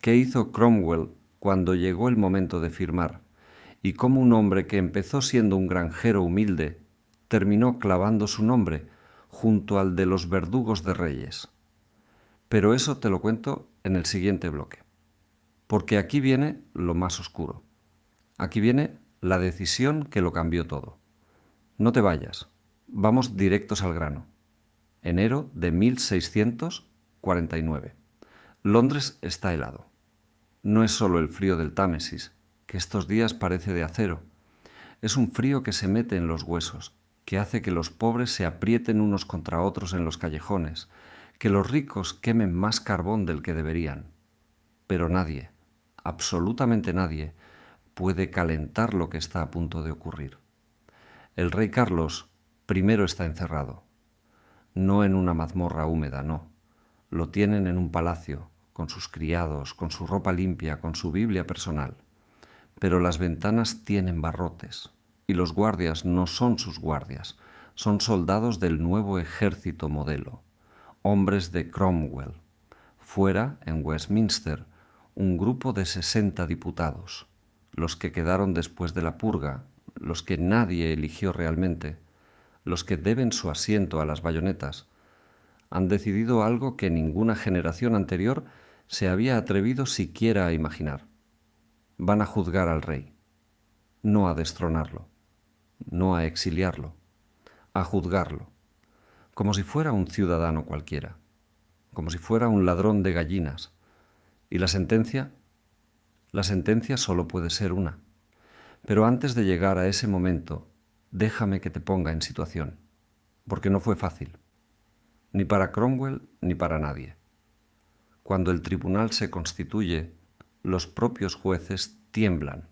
qué hizo Cromwell cuando llegó el momento de firmar, y cómo un hombre que empezó siendo un granjero humilde terminó clavando su nombre junto al de los verdugos de reyes. Pero eso te lo cuento en el siguiente bloque, porque aquí viene lo más oscuro. Aquí viene la decisión que lo cambió todo. No te vayas, vamos directos al grano. Enero de 1649. Londres está helado. No es solo el frío del Támesis, que estos días parece de acero. Es un frío que se mete en los huesos, que hace que los pobres se aprieten unos contra otros en los callejones, que los ricos quemen más carbón del que deberían. Pero nadie, absolutamente nadie, puede calentar lo que está a punto de ocurrir. El rey Carlos primero está encerrado. No en una mazmorra húmeda, no. Lo tienen en un palacio, con sus criados, con su ropa limpia, con su Biblia personal. Pero las ventanas tienen barrotes, y los guardias no son sus guardias, son soldados del nuevo ejército modelo, hombres de Cromwell. Fuera, en Westminster, un grupo de 60 diputados, los que quedaron después de la purga, los que nadie eligió realmente, los que deben su asiento a las bayonetas, han decidido algo que ninguna generación anterior se había atrevido siquiera a imaginar. Van a juzgar al rey, no a destronarlo, no a exiliarlo, a juzgarlo, como si fuera un ciudadano cualquiera, como si fuera un ladrón de gallinas. ¿Y la sentencia? La sentencia solo puede ser una. Pero antes de llegar a ese momento, déjame que te ponga en situación, porque no fue fácil, ni para Cromwell ni para nadie. Cuando el tribunal se constituye, los propios jueces tiemblan.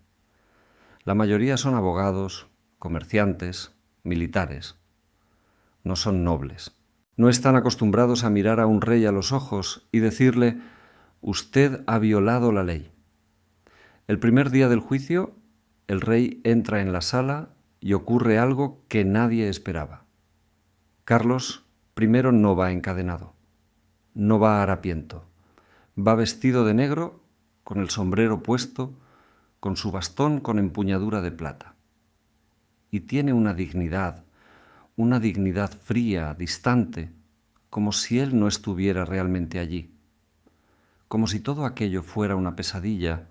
La mayoría son abogados, comerciantes, militares. No son nobles. No están acostumbrados a mirar a un rey a los ojos y decirle: «Usted ha violado la ley». El primer día del juicio, el rey entra en la sala y ocurre algo que nadie esperaba. Carlos primero no va encadenado, no va harapiento, va vestido de negro, con el sombrero puesto, con su bastón con empuñadura de plata. Y tiene una dignidad fría, distante, como si él no estuviera realmente allí, como si todo aquello fuera una pesadilla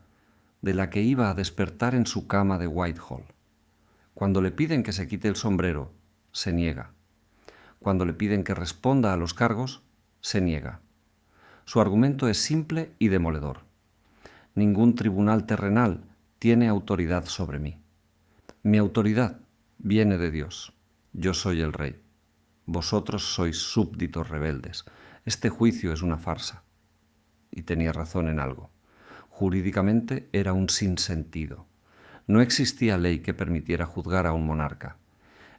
de la que iba a despertar en su cama de Whitehall. Cuando le piden que se quite el sombrero, se niega. Cuando le piden que responda a los cargos, se niega. Su argumento es simple y demoledor. Ningún tribunal terrenal tiene autoridad sobre mí. Mi autoridad viene de Dios. Yo soy el rey. Vosotros sois súbditos rebeldes. Este juicio es una farsa. Y tenía razón en algo. Jurídicamente era un sinsentido. No existía ley que permitiera juzgar a un monarca.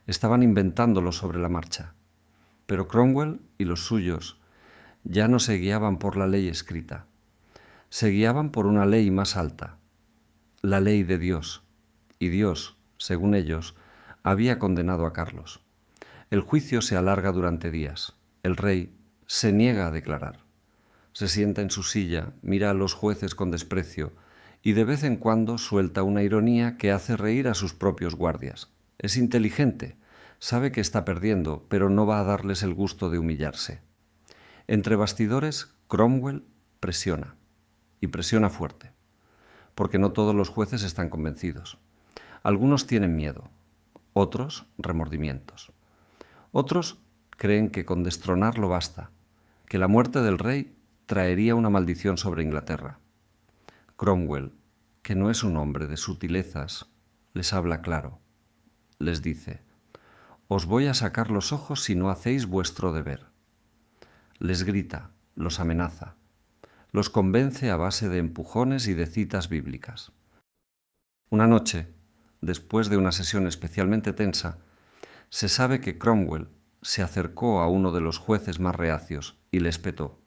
Estaban inventándolo sobre la marcha. Pero Cromwell y los suyos ya no se guiaban por la ley escrita. Se guiaban por una ley más alta, la ley de Dios. Y Dios, según ellos, había condenado a Carlos. El juicio se alarga durante días. El rey se niega a declarar. Se sienta en su silla, mira a los jueces con desprecio y de vez en cuando suelta una ironía que hace reír a sus propios guardias. Es inteligente, sabe que está perdiendo, pero no va a darles el gusto de humillarse. Entre bastidores, Cromwell presiona, y presiona fuerte, porque no todos los jueces están convencidos. Algunos tienen miedo, otros remordimientos. Otros creen que con destronarlo basta, que la muerte del rey traería una maldición sobre Inglaterra. Cromwell, que no es un hombre de sutilezas, les habla claro. Les dice: «Os voy a sacar los ojos si no hacéis vuestro deber». Les grita, los amenaza, los convence a base de empujones y de citas bíblicas. Una noche, después de una sesión especialmente tensa, se sabe que Cromwell se acercó a uno de los jueces más reacios y le espetó: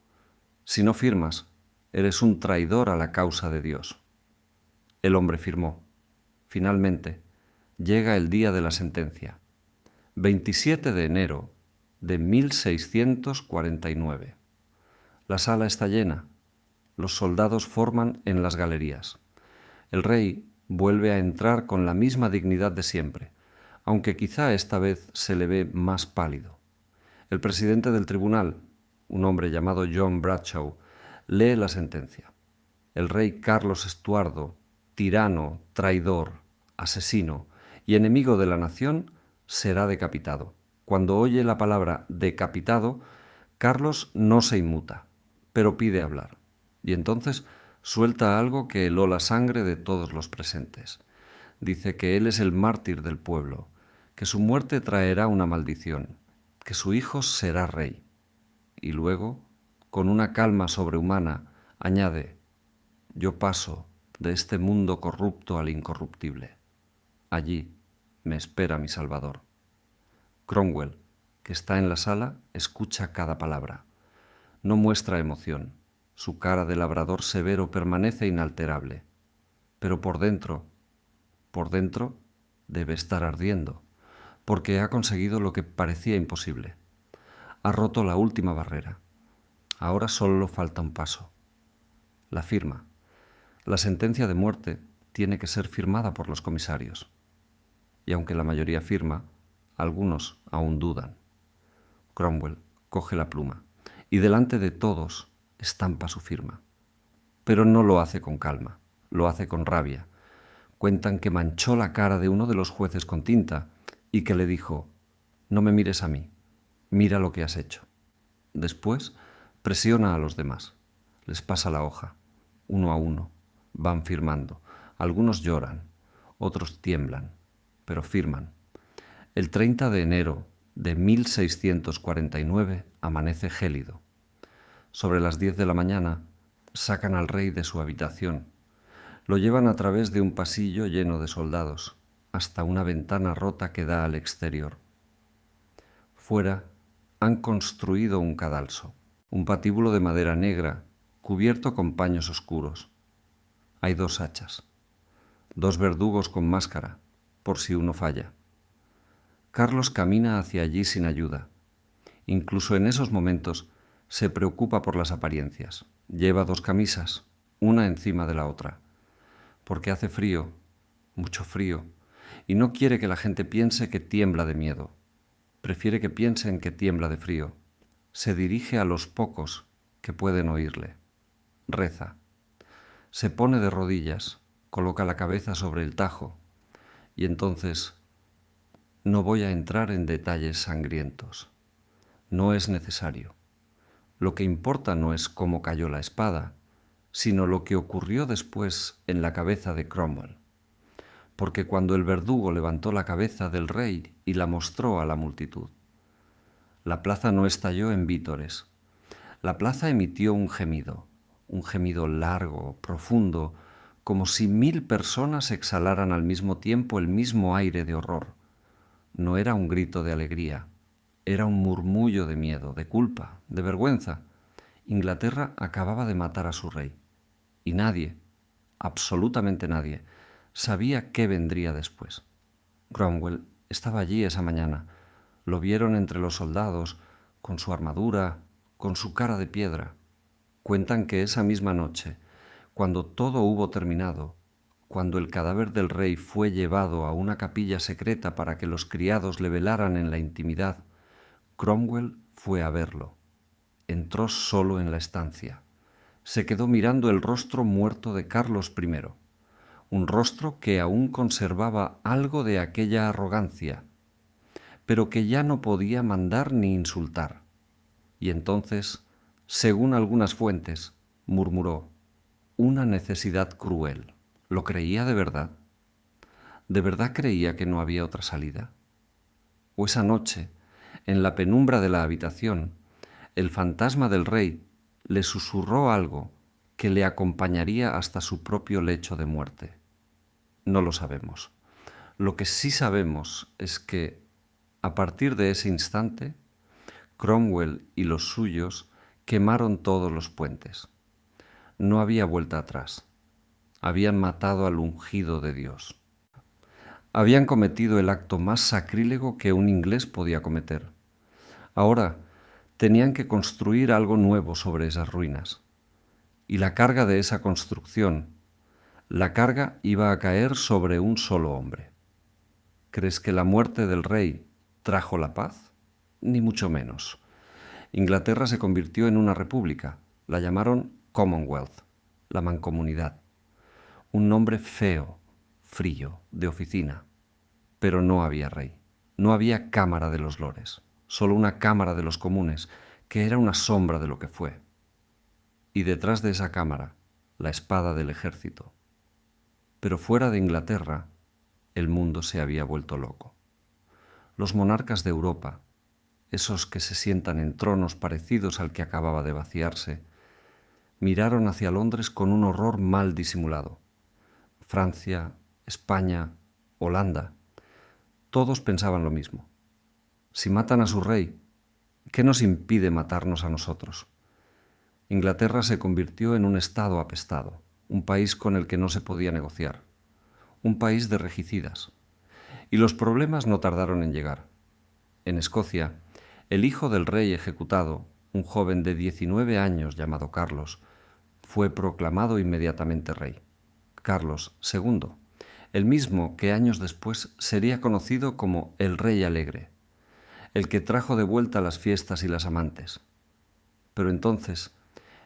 «Si no firmas, eres un traidor a la causa de Dios». El hombre firmó. Finalmente, llega el día de la sentencia, 27 de enero de 1649. La sala está llena. Los soldados forman en las galerías. El rey vuelve a entrar con la misma dignidad de siempre, aunque quizá esta vez se le ve más pálido. El presidente del tribunal, un hombre llamado John Bradshaw, lee la sentencia. El rey Carlos Estuardo, tirano, traidor, asesino y enemigo de la nación, será decapitado. Cuando oye la palabra decapitado, Carlos no se inmuta, pero pide hablar, y entonces suelta algo que heló la sangre de todos los presentes. Dice que él es el mártir del pueblo, que su muerte traerá una maldición, que su hijo será rey. Y luego, con una calma sobrehumana, añade: «Yo paso de este mundo corrupto al incorruptible. Allí me espera mi Salvador». Cromwell, que está en la sala, escucha cada palabra. No muestra emoción. Su cara de labrador severo permanece inalterable. Pero por dentro, debe estar ardiendo, porque ha conseguido lo que parecía imposible. Ha roto la última barrera. Ahora solo falta un paso: la firma. La sentencia de muerte tiene que ser firmada por los comisarios. Y aunque la mayoría firma, algunos aún dudan. Cromwell coge la pluma y delante de todos estampa su firma. Pero no lo hace con calma, lo hace con rabia. Cuentan que manchó la cara de uno de los jueces con tinta y que le dijo: «No me mires a mí, mira lo que has hecho». Después presiona a los demás, les pasa la hoja, uno a uno, van firmando. Algunos lloran, otros tiemblan, pero firman. El 30 de enero de 1649 amanece gélido. Sobre las 10 de la mañana sacan al rey de su habitación. Lo llevan a través de un pasillo lleno de soldados, hasta una ventana rota que da al exterior. Fuera han construido un cadalso, un patíbulo de madera negra cubierto con paños oscuros. Hay 2 hachas, 2 verdugos con máscara, por si uno falla. Carlos camina hacia allí sin ayuda. Incluso en esos momentos se preocupa por las apariencias. Lleva 2 camisas, una encima de la otra, porque hace frío, mucho frío, y no quiere que la gente piense que tiembla de miedo. Prefiere que piensen que tiembla de frío. Se dirige a los pocos que pueden oírle. Reza. Se pone de rodillas, coloca la cabeza sobre el tajo, y entonces: «No voy a entrar en detalles sangrientos. No es necesario. Lo que importa no es cómo cayó la espada, sino lo que ocurrió después en la cabeza de Cromwell. Porque cuando el verdugo levantó la cabeza del rey y la mostró a la multitud, la plaza no estalló en vítores. La plaza emitió un gemido largo, profundo, como si 1000 personas exhalaran al mismo tiempo el mismo aire de horror. No era un grito de alegría, era un murmullo de miedo, de culpa, de vergüenza. Inglaterra acababa de matar a su rey, y nadie, absolutamente nadie, sabía qué vendría después. Cromwell estaba allí esa mañana. Lo vieron entre los soldados, con su armadura, con su cara de piedra. Cuentan que esa misma noche, cuando todo hubo terminado, cuando el cadáver del rey fue llevado a una capilla secreta para que los criados le velaran en la intimidad, Cromwell fue a verlo. Entró solo en la estancia. Se quedó mirando el rostro muerto de Carlos I, un rostro que aún conservaba algo de aquella arrogancia, pero que ya no podía mandar ni insultar. Y entonces, según algunas fuentes, murmuró: una necesidad cruel. ¿Lo creía de verdad? ¿De verdad creía que no había otra salida? ¿O esa noche, en la penumbra de la habitación, el fantasma del rey le susurró algo que le acompañaría hasta su propio lecho de muerte? No lo sabemos. Lo que sí sabemos es que, a partir de ese instante, Cromwell y los suyos quemaron todos los puentes. No había vuelta atrás. Habían matado al ungido de Dios. Habían cometido el acto más sacrílego que un inglés podía cometer. Ahora tenían que construir algo nuevo sobre esas ruinas. Y la carga de esa construcción, la carga iba a caer sobre un solo hombre. ¿Crees que la muerte del rey trajo la paz? Ni mucho menos. Inglaterra se convirtió en una república. La llamaron Commonwealth, la mancomunidad. Un nombre feo, frío, de oficina. Pero no había rey. No había Cámara de los Lores, solo una Cámara de los Comunes, que era una sombra de lo que fue. Y detrás de esa cámara, la espada del ejército. Pero fuera de Inglaterra, el mundo se había vuelto loco. Los monarcas de Europa, esos que se sientan en tronos parecidos al que acababa de vaciarse, miraron hacia Londres con un horror mal disimulado. Francia, España, Holanda, todos pensaban lo mismo. Si matan a su rey, ¿qué nos impide matarnos a nosotros? Inglaterra se convirtió en un estado apestado, un país con el que no se podía negociar, un país de regicidas. Y los problemas no tardaron en llegar. En Escocia, el hijo del rey ejecutado, un joven de 19 años llamado Carlos, fue proclamado inmediatamente rey. Carlos II, el mismo que años después sería conocido como el Rey Alegre, el que trajo de vuelta las fiestas y las amantes. Pero entonces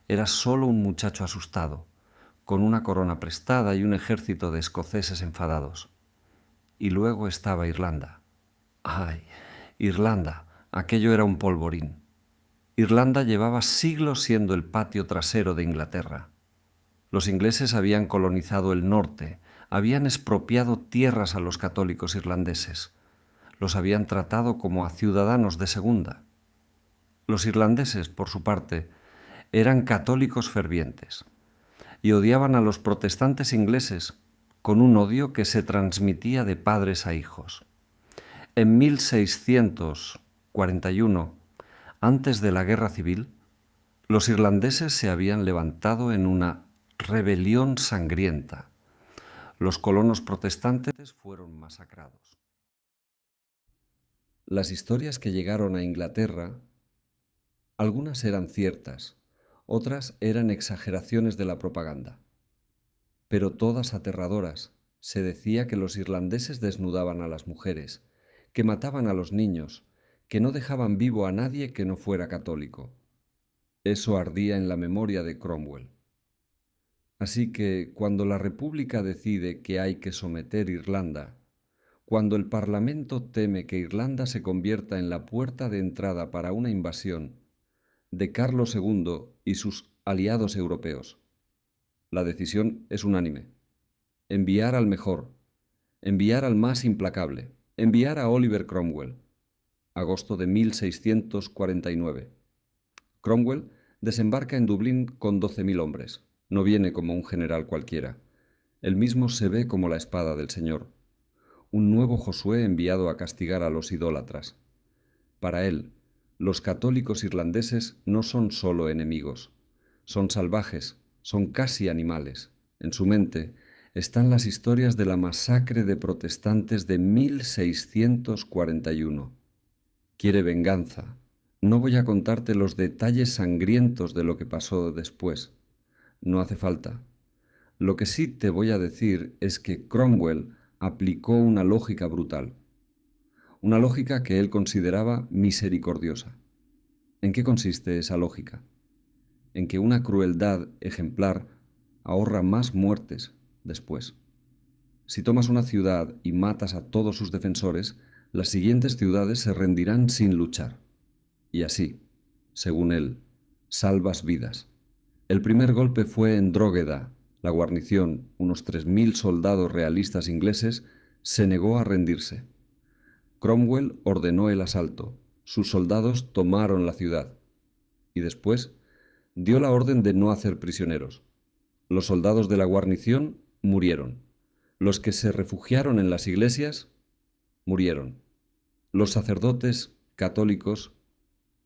era solo un muchacho asustado, con una corona prestada y un ejército de escoceses enfadados. Y luego estaba Irlanda. ¡Ay! Irlanda, aquello era un polvorín. Irlanda llevaba siglos siendo el patio trasero de Inglaterra. Los ingleses habían colonizado el norte, habían expropiado tierras a los católicos irlandeses, los habían tratado como a ciudadanos de segunda. Los irlandeses, por su parte, eran católicos fervientes y odiaban a los protestantes ingleses con un odio que se transmitía de padres a hijos. En 1641, antes de la Guerra Civil, los irlandeses se habían levantado en una rebelión sangrienta. Los colonos protestantes fueron masacrados. Las historias que llegaron a Inglaterra, algunas eran ciertas, otras eran exageraciones de la propaganda, pero todas aterradoras. Se decía que los irlandeses desnudaban a las mujeres, que mataban a los niños, que no dejaban vivo a nadie que no fuera católico. Eso ardía en la memoria de Cromwell. Así que, cuando la República decide que hay que someter Irlanda, cuando el Parlamento teme que Irlanda se convierta en la puerta de entrada para una invasión de Carlos II y sus aliados europeos, la decisión es unánime. Enviar al mejor, enviar al más implacable, enviar a Oliver Cromwell. Agosto de 1649. Cromwell desembarca en Dublín con 12.000 hombres. No viene como un general cualquiera. Él mismo se ve como la espada del Señor. Un nuevo Josué enviado a castigar a los idólatras. Para él, los católicos irlandeses no son solo enemigos. Son salvajes, son casi animales. En su mente están las historias de la masacre de protestantes de 1641. Quiere venganza. No voy a contarte los detalles sangrientos de lo que pasó después. No hace falta. Lo que sí te voy a decir es que Cromwell aplicó una lógica brutal, una lógica que él consideraba misericordiosa. ¿En qué consiste esa lógica? En que una crueldad ejemplar ahorra más muertes después. Si tomas una ciudad y matas a todos sus defensores, las siguientes ciudades se rendirán sin luchar. Y así, según él, salvas vidas. El primer golpe fue en Drogheda. La guarnición, unos 3.000 soldados realistas ingleses, se negó a rendirse. Cromwell ordenó el asalto. Sus soldados tomaron la ciudad. Y después dio la orden de no hacer prisioneros. Los soldados de la guarnición murieron. Los que se refugiaron en las iglesias murieron. Los sacerdotes católicos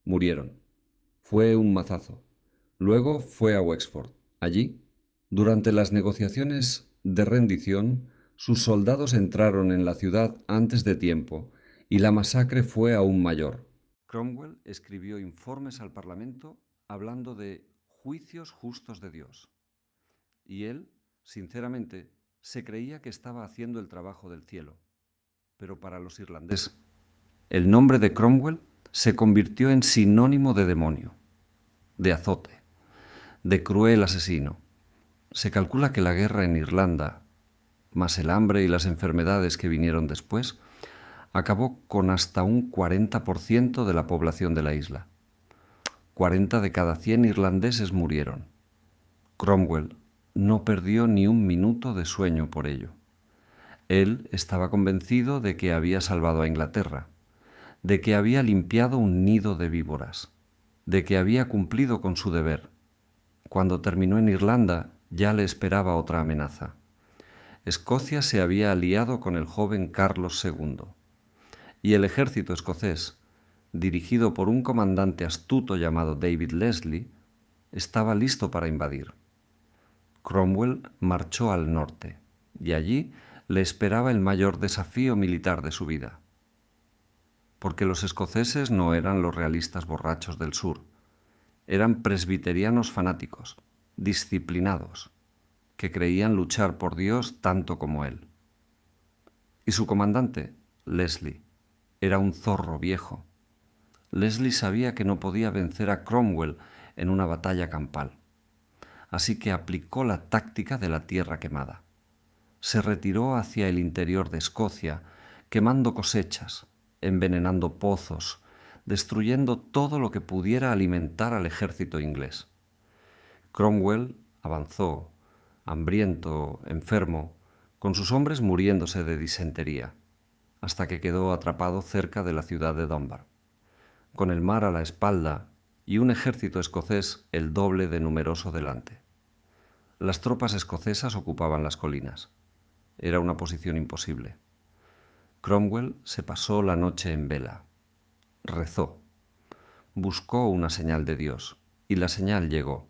murieron. Fue un mazazo. Luego fue a Wexford. Allí, durante las negociaciones de rendición, sus soldados entraron en la ciudad antes de tiempo y la masacre fue aún mayor. Cromwell escribió informes al Parlamento hablando de juicios justos de Dios. Y él, sinceramente, se creía que estaba haciendo el trabajo del cielo. Pero para los irlandeses, el nombre de Cromwell se convirtió en sinónimo de demonio, de azote, de cruel asesino. Se calcula que la guerra en Irlanda, más el hambre y las enfermedades que vinieron después, acabó con hasta un 40% de la población de la isla. 40 de cada 100 irlandeses murieron. Cromwell no perdió ni un minuto de sueño por ello. Él estaba convencido de que había salvado a Inglaterra, de que había limpiado un nido de víboras, de que había cumplido con su deber. Cuando terminó en Irlanda, ya le esperaba otra amenaza. Escocia se había aliado con el joven Carlos II, y el ejército escocés, dirigido por un comandante astuto llamado David Leslie, estaba listo para invadir. Cromwell marchó al norte, y allí le esperaba el mayor desafío militar de su vida. Porque los escoceses no eran los realistas borrachos del sur, eran presbiterianos fanáticos, disciplinados, que creían luchar por Dios tanto como él. Y su comandante, Leslie, era un zorro viejo. Leslie sabía que no podía vencer a Cromwell en una batalla campal, así que aplicó la táctica de la tierra quemada. Se retiró hacia el interior de Escocia, quemando cosechas, envenenando pozos, destruyendo todo lo que pudiera alimentar al ejército inglés. Cromwell avanzó, hambriento, enfermo, con sus hombres muriéndose de disentería, hasta que quedó atrapado cerca de la ciudad de Dunbar, con el mar a la espalda y un ejército escocés el doble de numeroso delante. Las tropas escocesas ocupaban las colinas. Era una posición imposible. Cromwell se pasó la noche en vela. Rezó. Buscó una señal de Dios, y la señal llegó.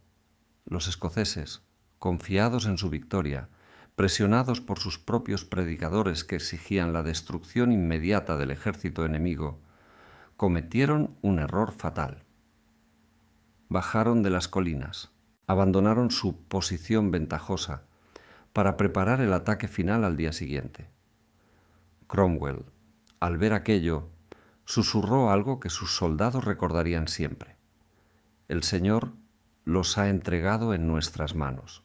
Los escoceses, confiados en su victoria, presionados por sus propios predicadores que exigían la destrucción inmediata del ejército enemigo, cometieron un error fatal. Bajaron de las colinas, abandonaron su posición ventajosa para preparar el ataque final al día siguiente. Cromwell, al ver aquello, susurró algo que sus soldados recordarían siempre. El Señor los ha entregado en nuestras manos.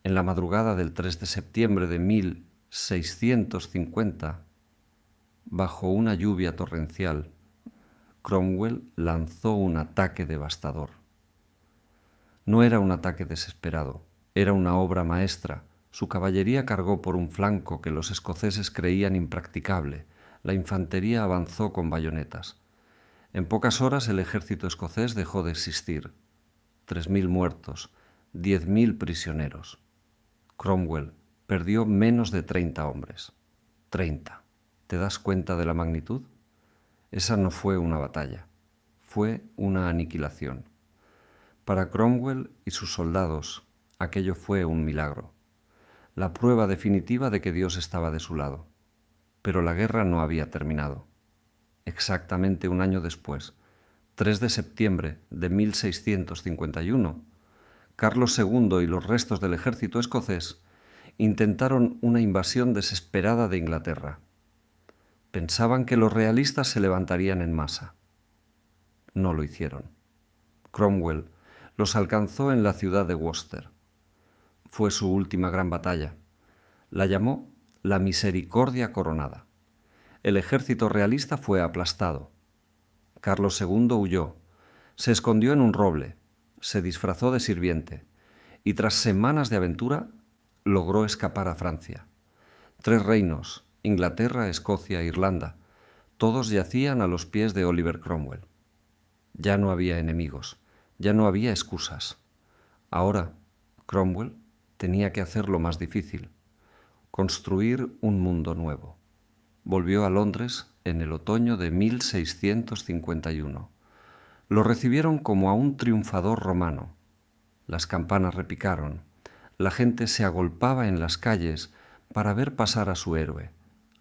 En la madrugada del 3 de septiembre de 1650, bajo una lluvia torrencial, Cromwell lanzó un ataque devastador. No era un ataque desesperado, era una obra maestra. Su caballería cargó por un flanco que los escoceses creían impracticable. La infantería avanzó con bayonetas. En pocas horas el ejército escocés dejó de existir. 3.000 muertos, 10.000 prisioneros. Cromwell perdió menos de 30 hombres. 30. ¿Te das cuenta de la magnitud? Esa no fue una batalla, fue una aniquilación. Para Cromwell y sus soldados, aquello fue un milagro, la prueba definitiva de que Dios estaba de su lado. Pero la guerra no había terminado. exactamente un año después, 3 de septiembre de 1651, Carlos II y los restos del ejército escocés intentaron una invasión desesperada de Inglaterra. Pensaban que los realistas se levantarían en masa. No lo hicieron. Cromwell los alcanzó en la ciudad de Worcester. Fue su última gran batalla. La llamó la Misericordia Coronada. El ejército realista fue aplastado. Carlos II huyó, se escondió en un roble, se disfrazó de sirviente y tras semanas de aventura logró escapar a Francia. 3 reinos, Inglaterra, Escocia e Irlanda, todos yacían a los pies de Oliver Cromwell. Ya no había enemigos, ya no había excusas. Ahora, Cromwell tenía que hacer lo más difícil, construir un mundo nuevo. Volvió a Londres en el otoño de 1651. Lo recibieron como a un triunfador romano. Las campanas repicaron, la gente se agolpaba en las calles para ver pasar a su héroe,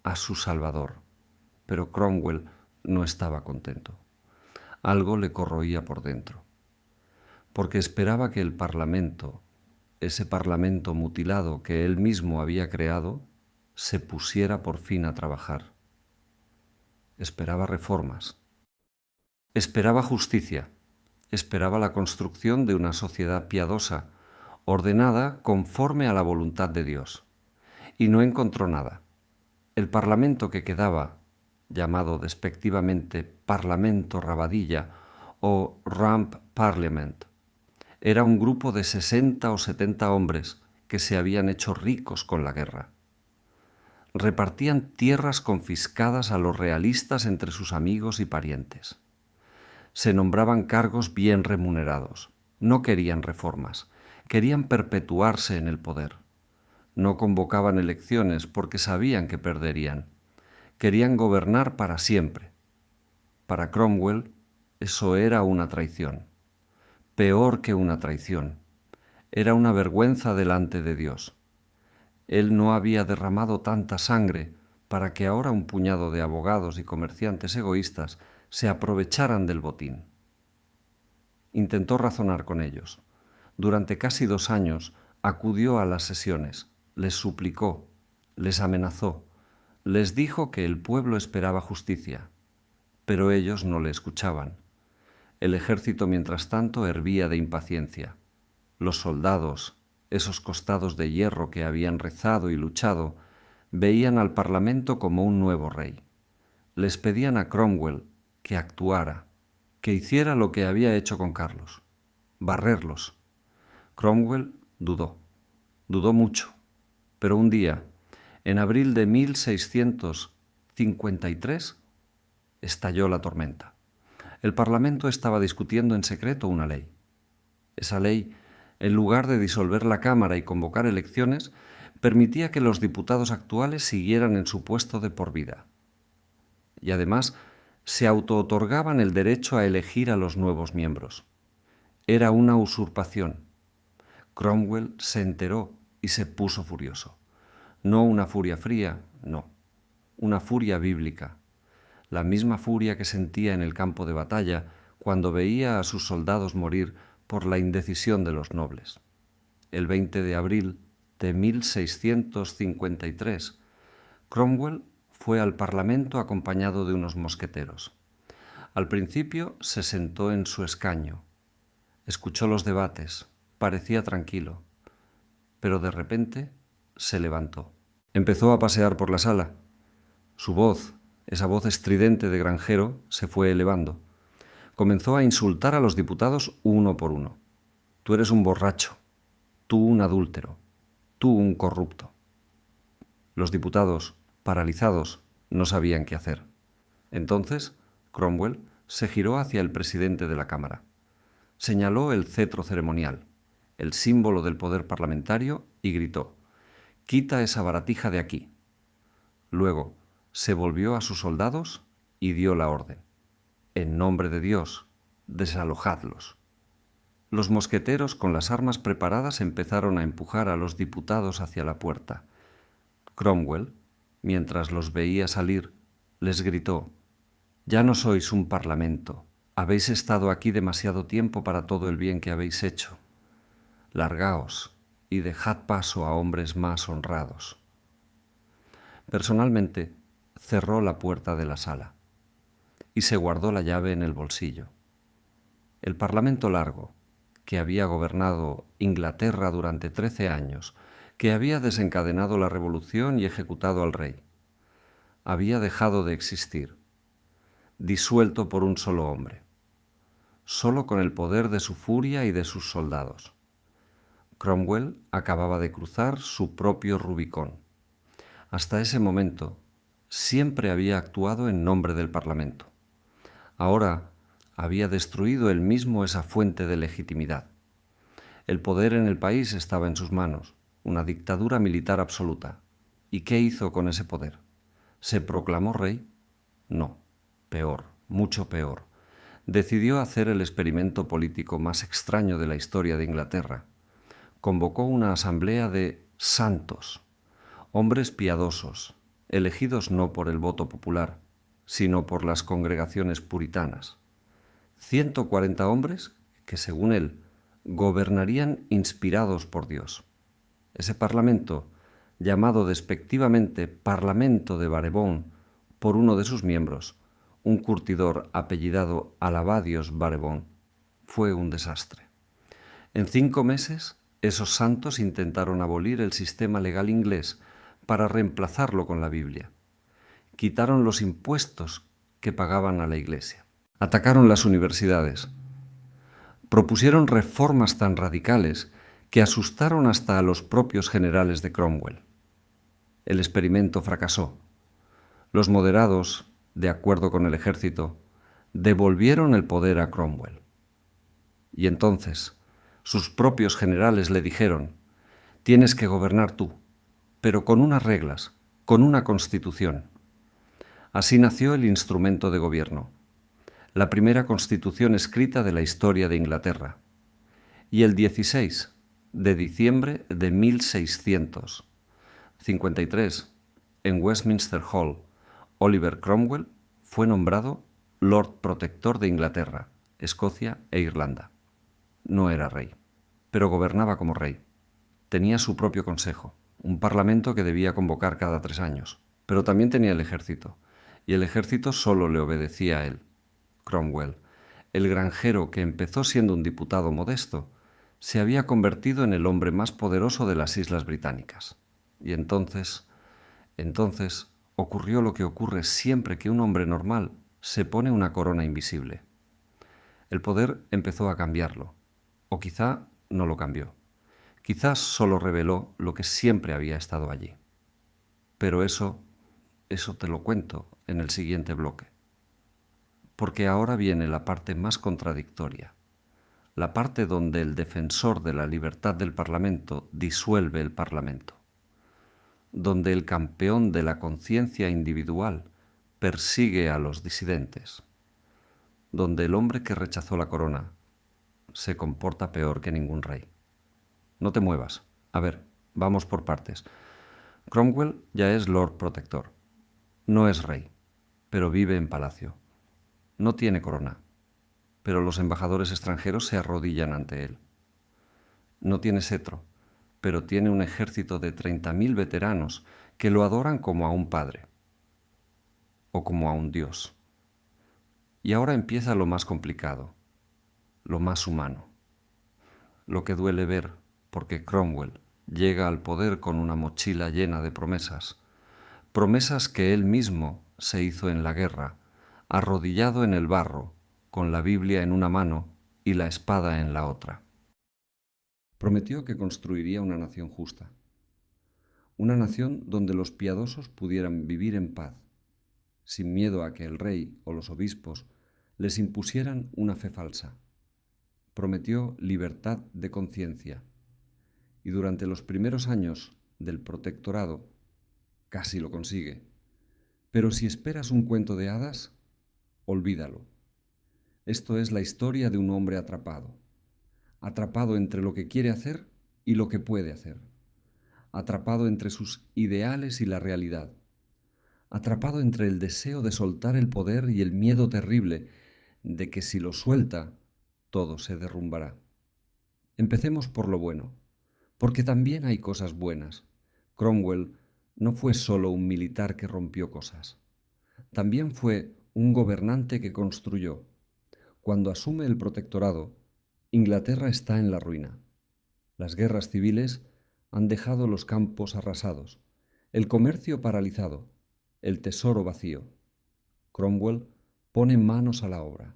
a su salvador. Pero Cromwell no estaba contento. Algo le corroía por dentro, porque esperaba que el Parlamento, ese Parlamento mutilado que él mismo había creado, se pusiera por fin a trabajar. Esperaba reformas. Esperaba justicia. Esperaba la construcción de una sociedad piadosa, ordenada conforme a la voluntad de Dios. Y no encontró nada. El Parlamento que quedaba, llamado despectivamente Parlamento Rabadilla o Rump Parliament, era un grupo de 60 o 70 hombres que se habían hecho ricos con la guerra. Repartían tierras confiscadas a los realistas entre sus amigos y parientes. Se nombraban cargos bien remunerados. No querían reformas, querían perpetuarse en el poder. No convocaban elecciones porque sabían que perderían. Querían gobernar para siempre. Para Cromwell, eso era una traición. Peor que una traición. Era una vergüenza delante de Dios. Él no había derramado tanta sangre para que ahora un puñado de abogados y comerciantes egoístas se aprovecharan del botín. Intentó razonar con ellos. Durante casi 2 años acudió a las sesiones, les suplicó, les amenazó, les dijo que el pueblo esperaba justicia, pero ellos no le escuchaban. El ejército, mientras tanto, hervía de impaciencia. Los soldados, esos costados de hierro que habían rezado y luchado, veían al Parlamento como un nuevo rey. Les pedían a Cromwell que actuara, que hiciera lo que había hecho con Carlos, barrerlos. Cromwell dudó mucho, pero un día, en abril de 1653, estalló la tormenta. El Parlamento estaba discutiendo en secreto una ley. Esa ley, en lugar de disolver la Cámara y convocar elecciones, permitía que los diputados actuales siguieran en su puesto de por vida. Y además, se auto-otorgaban el derecho a elegir a los nuevos miembros. Era una usurpación. Cromwell se enteró y se puso furioso. No una furia fría, no, una furia bíblica. La misma furia que sentía en el campo de batalla cuando veía a sus soldados morir por la indecisión de los nobles. El 20 de abril de 1653, Cromwell fue al Parlamento acompañado de unos mosqueteros. Al principio se sentó en su escaño. Escuchó los debates, parecía tranquilo, pero de repente se levantó. Empezó a pasear por la sala. Su voz, esa voz estridente de granjero, se fue elevando. Comenzó a insultar a los diputados uno por uno. Tú eres un borracho, tú un adúltero, tú un corrupto. Los diputados, paralizados, no sabían qué hacer. Entonces, Cromwell se giró hacia el presidente de la Cámara. Señaló el cetro ceremonial, el símbolo del poder parlamentario, y gritó: «Quita esa baratija de aquí». Luego se volvió a sus soldados y dio la orden: «En nombre de Dios, desalojadlos». Los mosqueteros, con las armas preparadas, empezaron a empujar a los diputados hacia la puerta. Cromwell, mientras los veía salir, les gritó: Ya no sois un parlamento. Habéis estado aquí demasiado tiempo para todo el bien que habéis hecho. Largaos y dejad paso a hombres más honrados. Personalmente, cerró la puerta de la sala y se guardó la llave en el bolsillo. El Parlamento largo, que había gobernado Inglaterra durante 13 años, que había desencadenado la revolución y ejecutado al rey, había dejado de existir, disuelto por un solo hombre, solo con el poder de su furia y de sus soldados. Cromwell acababa de cruzar su propio Rubicón. Hasta ese momento, siempre había actuado en nombre del Parlamento. Ahora había destruido él mismo esa fuente de legitimidad. El poder en el país estaba en sus manos, una dictadura militar absoluta. ¿Y qué hizo con ese poder? ¿Se proclamó rey? No, peor, mucho peor. Decidió hacer el experimento político más extraño de la historia de Inglaterra. Convocó una asamblea de santos, hombres piadosos, elegidos no por el voto popular, sino por las congregaciones puritanas. 140 hombres que, según él, gobernarían inspirados por Dios. Ese parlamento, llamado despectivamente Parlamento de Barebón por uno de sus miembros, un curtidor apellidado Alabadios Barebón, fue un desastre. En 5 meses, esos santos intentaron abolir el sistema legal inglés para reemplazarlo con la Biblia. Quitaron los impuestos que pagaban a la Iglesia. Atacaron las universidades. Propusieron reformas tan radicales que asustaron hasta a los propios generales de Cromwell. El experimento fracasó. Los moderados, de acuerdo con el ejército, devolvieron el poder a Cromwell. Y entonces, sus propios generales le dijeron: tienes que gobernar tú, pero con unas reglas, con una constitución. Así nació el instrumento de gobierno, la primera constitución escrita de la historia de Inglaterra. Y el 16 de diciembre de 1653, en Westminster Hall, Oliver Cromwell fue nombrado Lord Protector de Inglaterra, Escocia e Irlanda. No era rey, pero gobernaba como rey. Tenía su propio consejo, un parlamento que debía convocar cada 3 años, pero también tenía el ejército, y el ejército solo le obedecía a él. Cromwell, el granjero que empezó siendo un diputado modesto, se había convertido en el hombre más poderoso de las Islas Británicas. Y entonces ocurrió lo que ocurre siempre que un hombre normal se pone una corona invisible. El poder empezó a cambiarlo, o quizá no lo cambió. Quizás solo reveló lo que siempre había estado allí. Pero eso te lo cuento en el siguiente bloque. Porque ahora viene la parte más contradictoria, la parte donde el defensor de la libertad del Parlamento disuelve el Parlamento, donde el campeón de la conciencia individual persigue a los disidentes, donde el hombre que rechazó la corona se comporta peor que ningún rey. No te muevas. A ver, vamos por partes. Cromwell ya es Lord Protector. No es rey, pero vive en palacio. No tiene corona, pero los embajadores extranjeros se arrodillan ante él. No tiene cetro, pero tiene un ejército de 30.000 veteranos que lo adoran como a un padre o como a un dios. Y ahora empieza lo más complicado, lo más humano, lo que duele ver, porque Cromwell llega al poder con una mochila llena de promesas, promesas que él mismo se hizo en la guerra, arrodillado en el barro, con la Biblia en una mano y la espada en la otra. Prometió que construiría una nación justa, una nación donde los piadosos pudieran vivir en paz, sin miedo a que el rey o los obispos les impusieran una fe falsa. Prometió libertad de conciencia, y durante los primeros años del protectorado casi lo consigue. Pero si esperas un cuento de hadas, olvídalo. Esto es la historia de un hombre atrapado, atrapado entre lo que quiere hacer y lo que puede hacer, atrapado entre sus ideales y la realidad, atrapado entre el deseo de soltar el poder y el miedo terrible de que si lo suelta, todo se derrumbará. Empecemos por lo bueno, porque también hay cosas buenas. Cromwell no fue solo un militar que rompió cosas, también fue un gobernante que construyó. Cuando asume el protectorado, Inglaterra está en la ruina. Las guerras civiles han dejado los campos arrasados, el comercio paralizado, el tesoro vacío. Cromwell pone manos a la obra.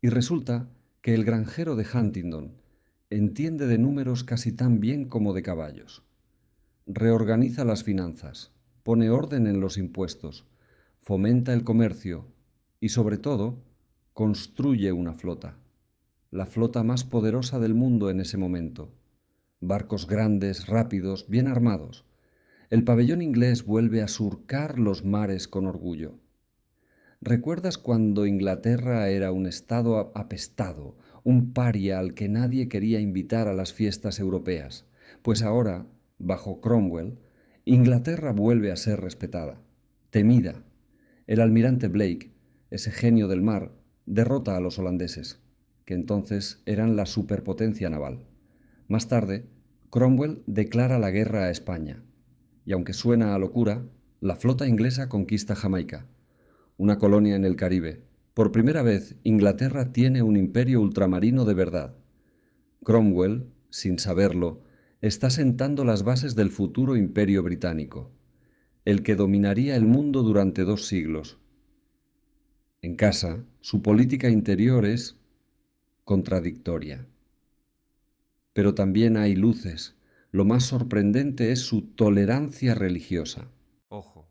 Y resulta que el granjero de Huntingdon entiende de números casi tan bien como de caballos. Reorganiza las finanzas, pone orden en los impuestos, fomenta el comercio y, sobre todo, construye una flota, la flota más poderosa del mundo en ese momento. Barcos grandes, rápidos, bien armados. El pabellón inglés vuelve a surcar los mares con orgullo. ¿Recuerdas cuando Inglaterra era un estado apestado, un paria al que nadie quería invitar a las fiestas europeas? Pues ahora, bajo Cromwell, Inglaterra vuelve a ser respetada, temida. El almirante Blake, ese genio del mar, derrota a los holandeses, que entonces eran la superpotencia naval. Más tarde, Cromwell declara la guerra a España, y aunque suena a locura, la flota inglesa conquista Jamaica, una colonia en el Caribe. Por primera vez, Inglaterra tiene un imperio ultramarino de verdad. Cromwell, sin saberlo, está sentando las bases del futuro imperio británico, el que dominaría el mundo durante 2 siglos. En casa, su política interior es contradictoria. Pero también hay luces. Lo más sorprendente es su tolerancia religiosa. Ojo,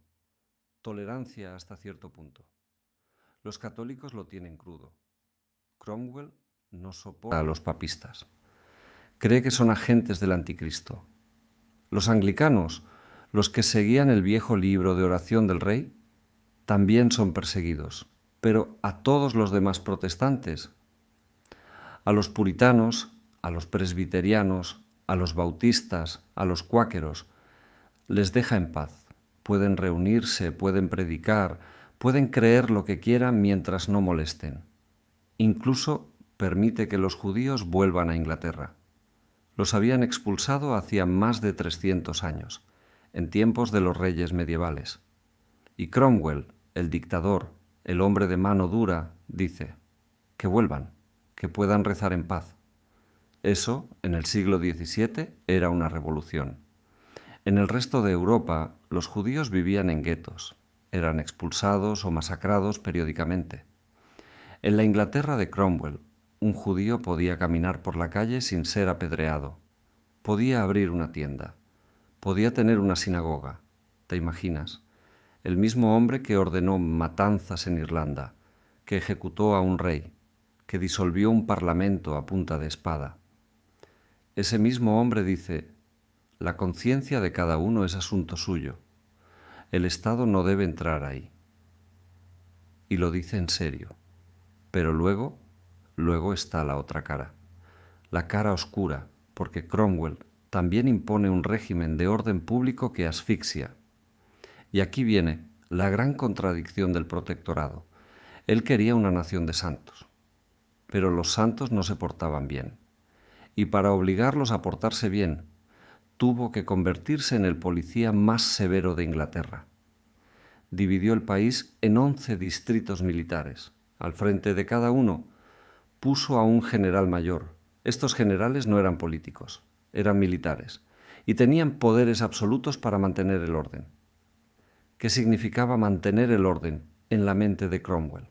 tolerancia hasta cierto punto. Los católicos lo tienen crudo. Cromwell no soporta a los papistas. Cree que son agentes del anticristo. Los anglicanos, los que seguían el viejo libro de oración del rey, también son perseguidos, pero a todos los demás protestantes, a los puritanos, a los presbiterianos, a los bautistas, a los cuáqueros, les deja en paz. Pueden reunirse, pueden predicar, pueden creer lo que quieran mientras no molesten. Incluso permite que los judíos vuelvan a Inglaterra. Los habían expulsado hacía más de 300 años, en tiempos de los reyes medievales. Y Cromwell, el dictador, el hombre de mano dura, dice: que vuelvan, que puedan rezar en paz. Eso, en el siglo XVII, era una revolución. En el resto de Europa, los judíos vivían en guetos, eran expulsados o masacrados periódicamente. En la Inglaterra de Cromwell, un judío podía caminar por la calle sin ser apedreado, podía abrir una tienda, podía tener una sinagoga. ¿Te imaginas? El mismo hombre que ordenó matanzas en Irlanda, que ejecutó a un rey, que disolvió un parlamento a punta de espada. Ese mismo hombre dice: la conciencia de cada uno es asunto suyo. El Estado no debe entrar ahí. Y lo dice en serio. Pero luego está la otra cara. La cara oscura, porque Cromwell también impone un régimen de orden público que asfixia. Y aquí viene la gran contradicción del protectorado. Él quería una nación de santos, pero los santos no se portaban bien. Y para obligarlos a portarse bien, tuvo que convertirse en el policía más severo de Inglaterra. Dividió el país en 11 distritos militares. Al frente de cada uno puso a un general mayor. Estos generales no eran políticos, eran militares, y tenían poderes absolutos para mantener el orden. ¿Qué significaba mantener el orden en la mente de Cromwell?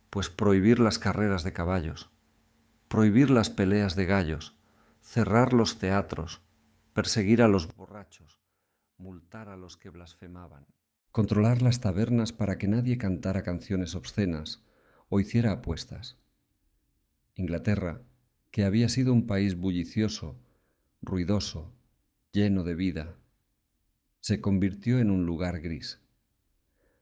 Pues prohibir las carreras de caballos, prohibir las peleas de gallos, cerrar los teatros, perseguir a los borrachos, multar a los que blasfemaban, controlar las tabernas para que nadie cantara canciones obscenas o hiciera apuestas. Inglaterra, que había sido un país bullicioso, ruidoso, lleno de vida, se convirtió en un lugar gris.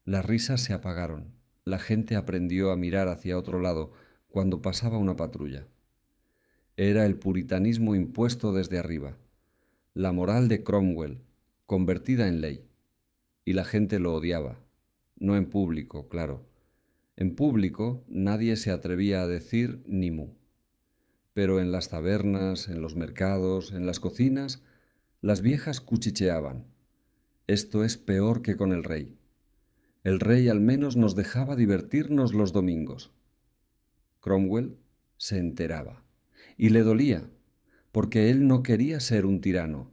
Las risas se apagaron, la gente aprendió a mirar hacia otro lado cuando pasaba una patrulla. Era el puritanismo impuesto desde arriba, la moral de Cromwell, convertida en ley. y la gente lo odiaba. No en público, claro. En público nadie se atrevía a decir ni mu. Pero en las tabernas, en los mercados, en las cocinas, las viejas cuchicheaban. Esto es peor que con el rey. El rey al menos nos dejaba divertirnos los domingos. Cromwell se enteraba y le dolía, porque él no quería ser un tirano,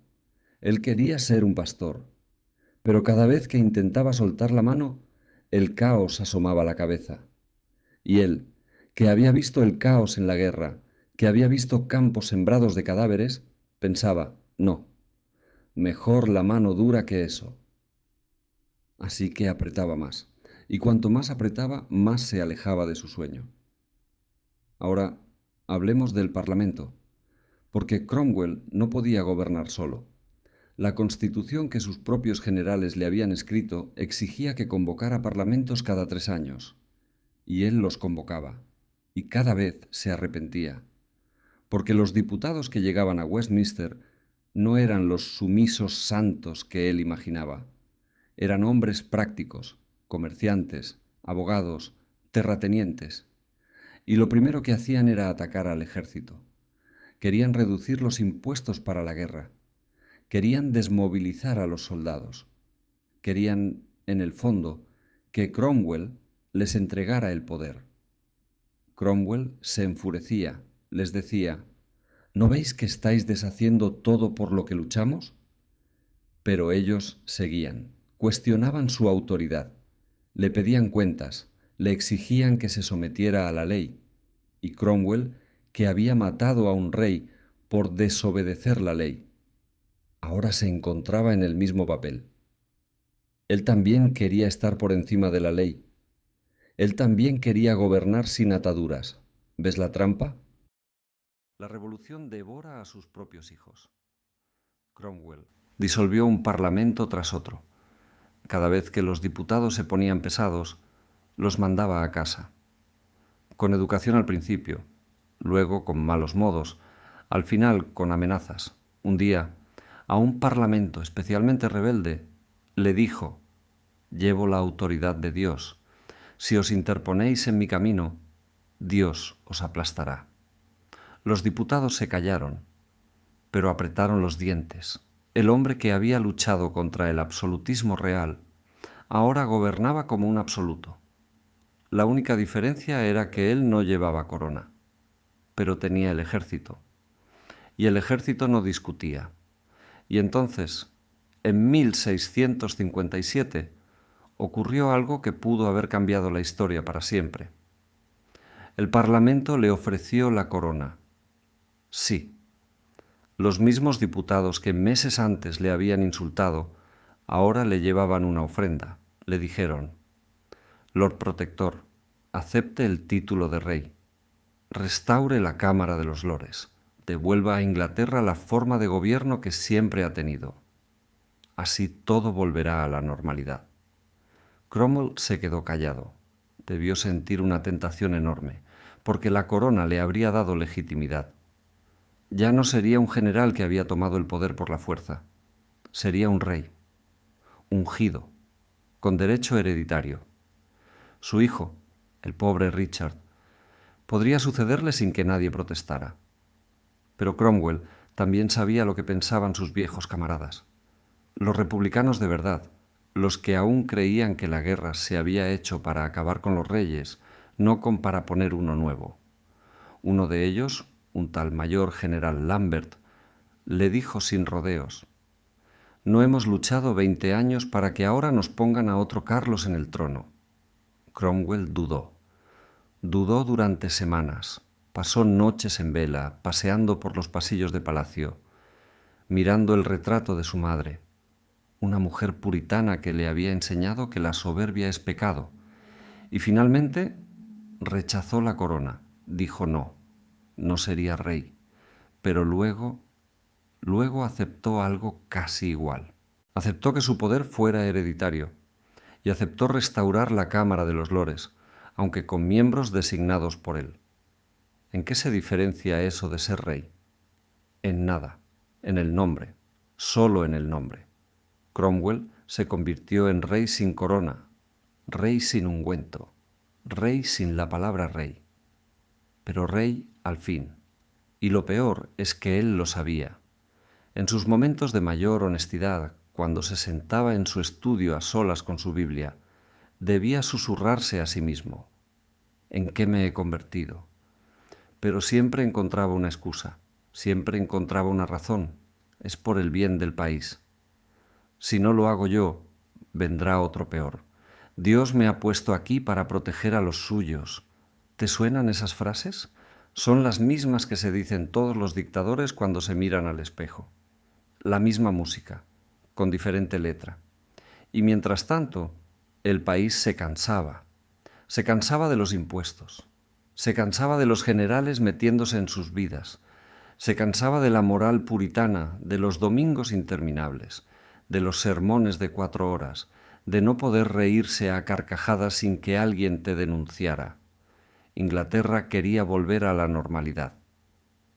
él quería ser un pastor. Pero cada vez que intentaba soltar la mano, el caos asomaba la cabeza. Y él, que había visto el caos en la guerra, que había visto campos sembrados de cadáveres, pensaba, no, mejor la mano dura que eso. Así que apretaba más, y cuanto más apretaba, más se alejaba de su sueño. Ahora, hablemos del Parlamento, porque Cromwell no podía gobernar solo. La constitución que sus propios generales le habían escrito exigía que convocara parlamentos cada 3 años, y él los convocaba, y cada vez se arrepentía, porque los diputados que llegaban a Westminster no eran los sumisos santos que él imaginaba. Eran hombres prácticos, comerciantes, abogados, terratenientes, y lo primero que hacían era atacar al ejército. Querían reducir los impuestos para la guerra. Querían desmovilizar a los soldados. Querían, en el fondo, que Cromwell les entregara el poder. Cromwell se enfurecía, les decía, ¿no veis que estáis deshaciendo todo por lo que luchamos? Pero ellos seguían, cuestionaban su autoridad, le pedían cuentas, le exigían que se sometiera a la ley, y Cromwell, que había matado a un rey por desobedecer la ley, ahora se encontraba en el mismo papel. Él también quería estar por encima de la ley. Él también quería gobernar sin ataduras. ¿Ves la trampa? La revolución devora a sus propios hijos. Cromwell disolvió un parlamento tras otro. Cada vez que los diputados se ponían pesados, los mandaba a casa. Con educación al principio, luego con malos modos, al final con amenazas. Un día, a un parlamento especialmente rebelde, le dijo: «Llevo la autoridad de Dios. Si os interponéis en mi camino, Dios os aplastará». Los diputados se callaron, pero apretaron los dientes. El hombre que había luchado contra el absolutismo real ahora gobernaba como un absoluto. La única diferencia era que él no llevaba corona, pero tenía el ejército. Y el ejército no discutía. Y entonces, en 1657, ocurrió algo que pudo haber cambiado la historia para siempre. El Parlamento le ofreció la corona. Sí. Los mismos diputados que meses antes le habían insultado, ahora le llevaban una ofrenda. Le dijeron: «Lord Protector, acepte el título de rey. Restaure la Cámara de los Lores. Devuelva a Inglaterra la forma de gobierno que siempre ha tenido. Así todo volverá a la normalidad». Cromwell se quedó callado. Debió sentir una tentación enorme, porque la corona le habría dado legitimidad. Ya no sería un general que había tomado el poder por la fuerza. Sería un rey, ungido, con derecho hereditario. Su hijo, el pobre Richard, podría sucederle sin que nadie protestara. Pero Cromwell también sabía lo que pensaban sus viejos camaradas. Los republicanos de verdad, los que aún creían que la guerra se había hecho para acabar con los reyes, no para poner uno nuevo. Uno de ellos, un tal mayor general Lambert, le dijo sin rodeos: «No hemos luchado 20 años para que ahora nos pongan a otro Carlos en el trono». Cromwell dudó. Dudó durante semanas. Pasó noches en vela, paseando por los pasillos de palacio, mirando el retrato de su madre, una mujer puritana que le había enseñado que la soberbia es pecado, y finalmente rechazó la corona. Dijo no sería rey, pero luego aceptó algo casi igual. Aceptó que su poder fuera hereditario y aceptó restaurar la Cámara de los Lores, aunque con miembros designados por él. ¿En qué se diferencia eso de ser rey? En nada, en el nombre, solo en el nombre. Cromwell se convirtió en rey sin corona, rey sin ungüento, rey sin la palabra rey, pero rey al fin. Y lo peor es que él lo sabía. En sus momentos de mayor honestidad, cuando se sentaba en su estudio a solas con su Biblia, debía susurrarse a sí mismo: ¿en qué me he convertido? Pero siempre encontraba una excusa, siempre encontraba una razón: es por el bien del país. Si no lo hago yo, vendrá otro peor. Dios me ha puesto aquí para proteger a los suyos. ¿Te suenan esas frases? Son las mismas que se dicen todos los dictadores cuando se miran al espejo. La misma música, con diferente letra. Y mientras tanto, el país se cansaba. Se cansaba de los impuestos. Se cansaba de los generales metiéndose en sus vidas. Se cansaba de la moral puritana, de los domingos interminables, de los sermones de 4 horas, de no poder reírse a carcajadas sin que alguien te denunciara. Inglaterra quería volver a la normalidad,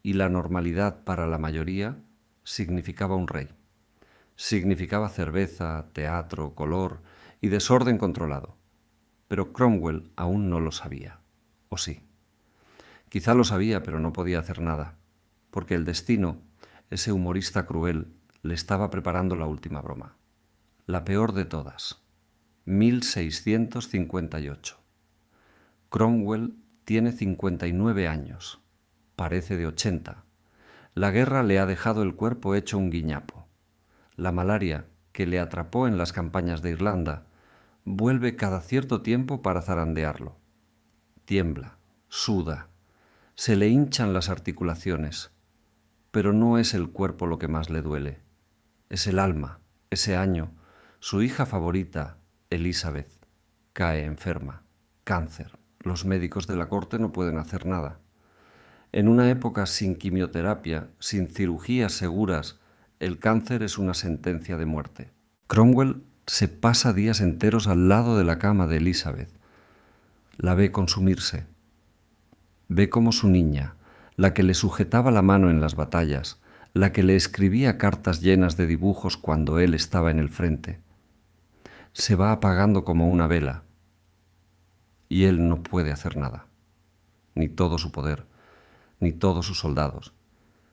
y la normalidad para la mayoría significaba un rey. Significaba cerveza, teatro, color y desorden controlado. Pero Cromwell aún no lo sabía. ¿O sí? Quizá lo sabía, pero no podía hacer nada, porque el destino, ese humorista cruel, le estaba preparando la última broma. La peor de todas. 1658. Cromwell tiene 59 años. Parece de 80. La guerra le ha dejado el cuerpo hecho un guiñapo. La malaria, que le atrapó en las campañas de Irlanda, vuelve cada cierto tiempo para zarandearlo. Tiembla, suda, se le hinchan las articulaciones, pero no es el cuerpo lo que más le duele. Es el alma. Ese año, su hija favorita, Elizabeth, cae enferma. Cáncer. Los médicos de la corte no pueden hacer nada. En una época sin quimioterapia, sin cirugías seguras, el cáncer es una sentencia de muerte. Cromwell se pasa días enteros al lado de la cama de Elizabeth. La ve consumirse. Ve cómo su niña, la que le sujetaba la mano en las batallas, la que le escribía cartas llenas de dibujos cuando él estaba en el frente, se va apagando como una vela, y él no puede hacer nada, ni todo su poder, ni todos sus soldados,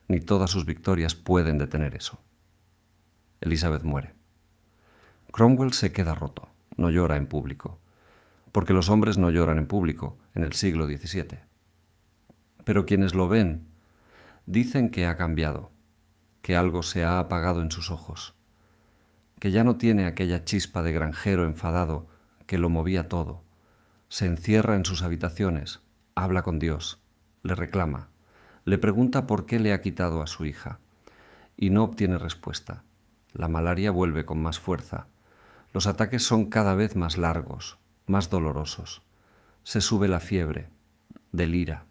ni todas sus victorias pueden detener eso. Elizabeth muere. Cromwell se queda roto, no llora en público, porque los hombres no lloran en público en el siglo XVII. Pero quienes lo ven dicen que ha cambiado, que algo se ha apagado en sus ojos, que ya no tiene aquella chispa de granjero enfadado que lo movía todo. Se encierra en sus habitaciones, habla con Dios, le reclama, le pregunta por qué le ha quitado a su hija, y no obtiene respuesta. La malaria vuelve con más fuerza. Los ataques son cada vez más largos, más dolorosos. Se sube la fiebre, delira.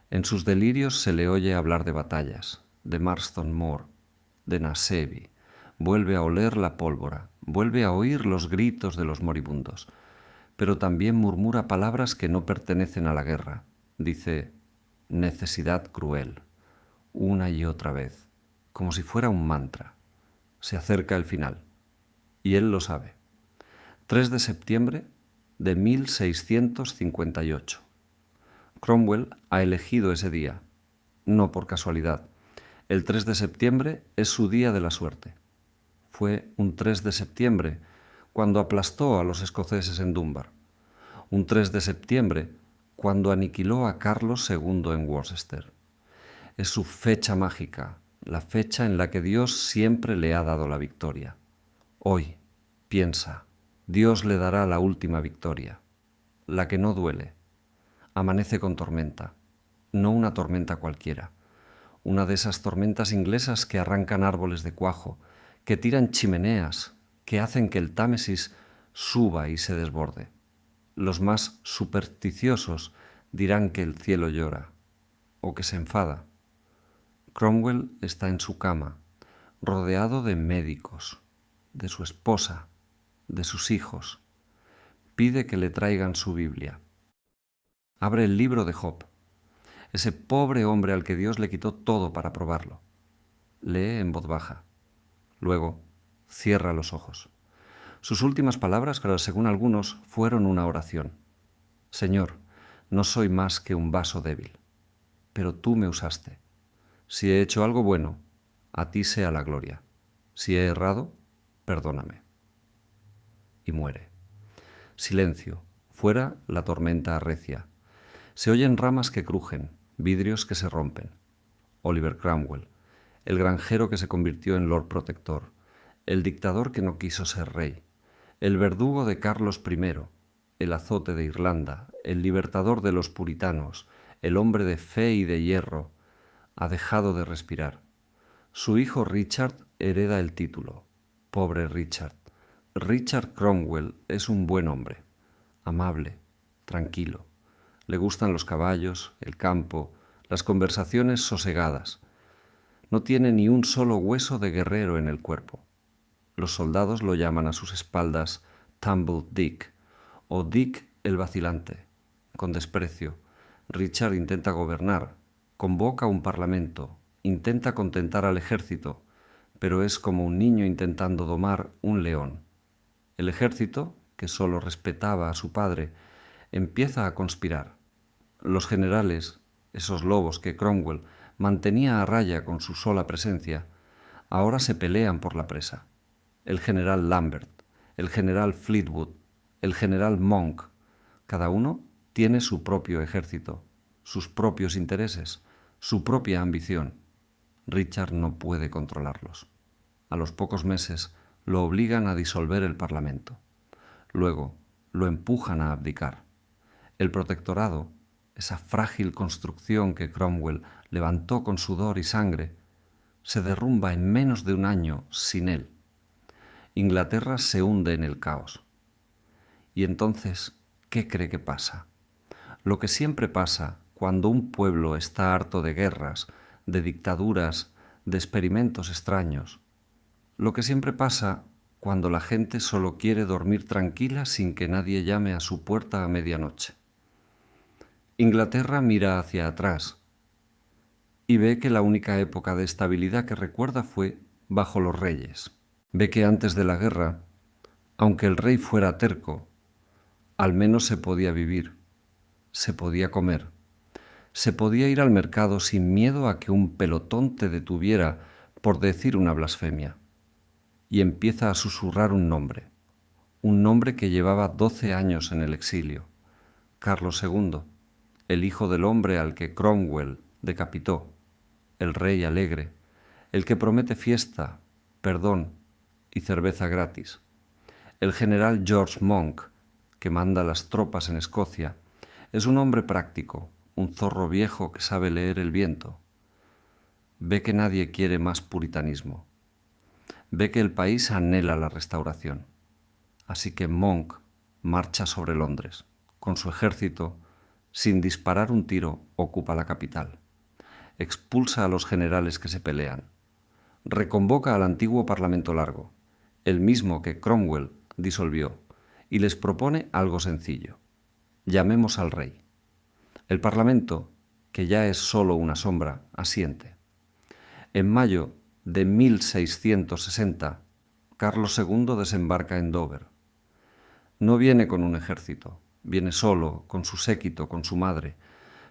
En sus delirios se le oye hablar de batallas, de Marston Moor, de Naseby. Vuelve a oler la pólvora, vuelve a oír los gritos de los moribundos, pero también murmura palabras que no pertenecen a la guerra. Dice necesidad cruel, una y otra vez, como si fuera un mantra. Se acerca el final, y él lo sabe. 3 de septiembre de 1658. Cromwell ha elegido ese día, no por casualidad. El 3 de septiembre es su día de la suerte. Fue un 3 de septiembre cuando aplastó a los escoceses en Dunbar. Un 3 de septiembre cuando aniquiló a Carlos II en Worcester. Es su fecha mágica, la fecha en la que Dios siempre le ha dado la victoria. Hoy, piensa, Dios le dará la última victoria, la que no duele. Amanece con tormenta, no una tormenta cualquiera, una de esas tormentas inglesas que arrancan árboles de cuajo, que tiran chimeneas, que hacen que el Támesis suba y se desborde. Los más supersticiosos dirán que el cielo llora o que se enfada. Cromwell está en su cama, rodeado de médicos, de su esposa, de sus hijos. Pide que le traigan su Biblia. Abre el libro de Job, ese pobre hombre al que Dios le quitó todo para probarlo. Lee en voz baja. Luego cierra los ojos. Sus últimas palabras, según algunos, fueron una oración. Señor, no soy más que un vaso débil, pero tú me usaste. Si he hecho algo bueno, a ti sea la gloria. Si he errado, perdóname. Y muere. Silencio. Fuera la tormenta arrecia. Se oyen ramas que crujen, vidrios que se rompen. Oliver Cromwell, el granjero que se convirtió en Lord Protector, el dictador que no quiso ser rey, el verdugo de Carlos I, el azote de Irlanda, el libertador de los puritanos, el hombre de fe y de hierro, ha dejado de respirar. Su hijo Richard hereda el título. Pobre Richard. Richard Cromwell es un buen hombre, amable, tranquilo. Le gustan los caballos, el campo, las conversaciones sosegadas. No tiene ni un solo hueso de guerrero en el cuerpo. Los soldados lo llaman a sus espaldas Tumbled Dick o Dick el vacilante. Con desprecio, Richard intenta gobernar, convoca un parlamento, intenta contentar al ejército, pero es como un niño intentando domar un león. El ejército, que solo respetaba a su padre, empieza a conspirar. Los generales, esos lobos que Cromwell mantenía a raya con su sola presencia, ahora se pelean por la presa. El general Lambert, el general Fleetwood, el general Monk, cada uno tiene su propio ejército, sus propios intereses, su propia ambición. Richard no puede controlarlos. A los pocos meses lo obligan a disolver el Parlamento. Luego lo empujan a abdicar. El protectorado, esa frágil construcción que Cromwell levantó con sudor y sangre, se derrumba en menos de un año sin él. Inglaterra se hunde en el caos. Y entonces, ¿qué cree que pasa? Lo que siempre pasa cuando un pueblo está harto de guerras, de dictaduras, de experimentos extraños. Lo que siempre pasa cuando la gente solo quiere dormir tranquila sin que nadie llame a su puerta a medianoche. Inglaterra mira hacia atrás y ve que la única época de estabilidad que recuerda fue bajo los reyes. Ve que antes de la guerra, aunque el rey fuera terco, al menos se podía vivir, se podía comer, se podía ir al mercado sin miedo a que un pelotón te detuviera por decir una blasfemia. Y empieza a susurrar un nombre que llevaba 12 años en el exilio, Carlos II, el hijo del hombre al que Cromwell decapitó, el rey alegre, el que promete fiesta, perdón y cerveza gratis, el general George Monk, que manda las tropas en Escocia, es un hombre práctico, un zorro viejo que sabe leer el viento. Ve que nadie quiere más puritanismo. Ve que el país anhela la restauración. Así que Monk marcha sobre Londres. Con su ejército, sin disparar un tiro, ocupa la capital. Expulsa a los generales que se pelean. Reconvoca al antiguo Parlamento Largo, el mismo que Cromwell disolvió, y les propone algo sencillo. Llamemos al rey. El Parlamento, que ya es solo una sombra, asiente. En mayo de 1660, Carlos II desembarca en Dover. No viene con un ejército, viene solo, con su séquito, con su madre,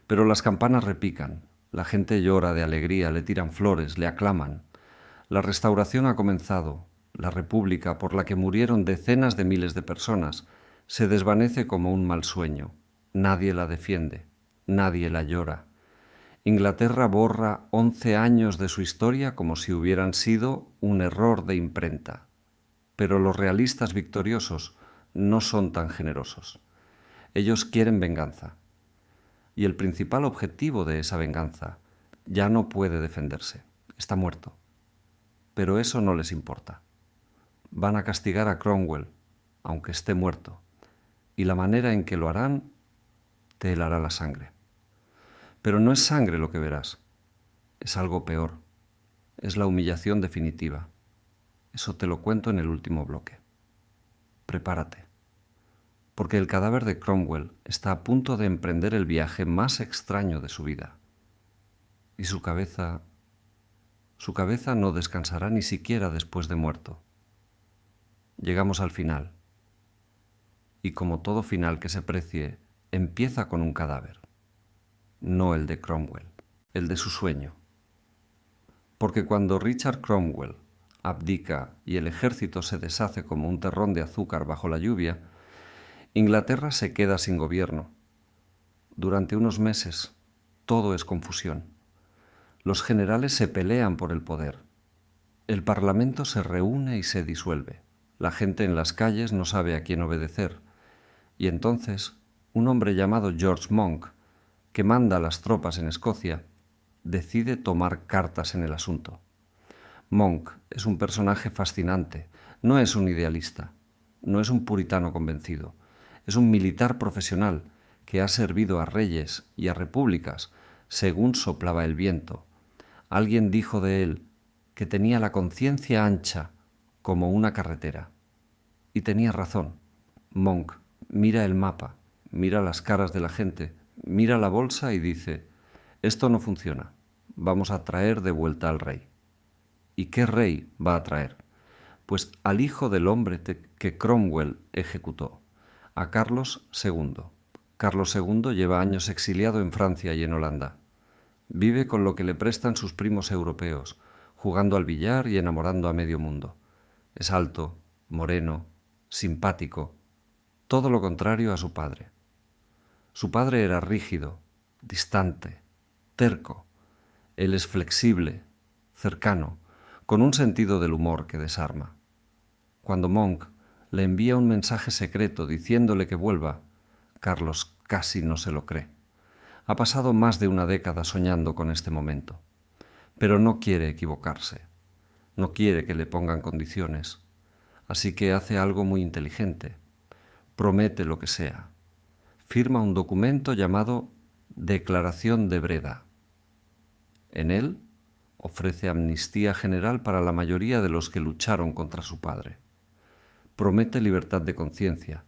pero las campanas repican, la gente llora de alegría, le tiran flores, le aclaman. La restauración ha comenzado, la república por la que murieron decenas de miles de personas se desvanece como un mal sueño. Nadie la defiende, nadie la llora. Inglaterra borra 11 años de su historia como si hubieran sido un error de imprenta. Pero los realistas victoriosos no son tan generosos. Ellos quieren venganza. Y el principal objetivo de esa venganza ya no puede defenderse. Está muerto. Pero eso no les importa. Van a castigar a Cromwell, aunque esté muerto. Y la manera en que lo harán te helará la sangre. Pero no es sangre lo que verás. Es algo peor. Es la humillación definitiva. Eso te lo cuento en el último bloque. Prepárate. Porque el cadáver de Cromwell está a punto de emprender el viaje más extraño de su vida. Y su cabeza no descansará ni siquiera después de muerto. llegamos al final. Y como todo final que se precie, empieza con un cadáver. No el de Cromwell, el de su sueño. Porque cuando Richard Cromwell abdica y el ejército se deshace como un terrón de azúcar bajo la lluvia, Inglaterra se queda sin gobierno. Durante unos meses todo es confusión. Los generales se pelean por el poder. El Parlamento se reúne y se disuelve. La gente en las calles no sabe a quién obedecer. Y entonces, un hombre llamado George Monk, que manda a las tropas en Escocia, decide tomar cartas en el asunto. Monk es un personaje fascinante, no es un idealista, no es un puritano convencido, es un militar profesional que ha servido a reyes y a repúblicas según soplaba el viento. Alguien dijo de él que tenía la conciencia ancha como una carretera. Y tenía razón. Monk mira el mapa, mira las caras de la gente, mira la bolsa y dice: esto no funciona, vamos a traer de vuelta al rey. ¿Y qué rey va a traer? Pues al hijo del hombre que Cromwell ejecutó, a Carlos II. Carlos II lleva años exiliado en Francia y en Holanda. Vive con lo que le prestan sus primos europeos, jugando al billar y enamorando a medio mundo. Es alto, moreno, simpático, todo lo contrario a su padre. Su padre era rígido, distante, terco. Él es flexible, cercano, con un sentido del humor que desarma. Cuando Monk le envía un mensaje secreto diciéndole que vuelva, Carlos casi no se lo cree. Ha pasado más de una década soñando con este momento, pero no quiere equivocarse, no quiere que le pongan condiciones, así que hace algo muy inteligente. Promete lo que sea. Firma un documento llamado Declaración de Breda. En él ofrece amnistía general para la mayoría de los que lucharon contra su padre. Promete libertad de conciencia.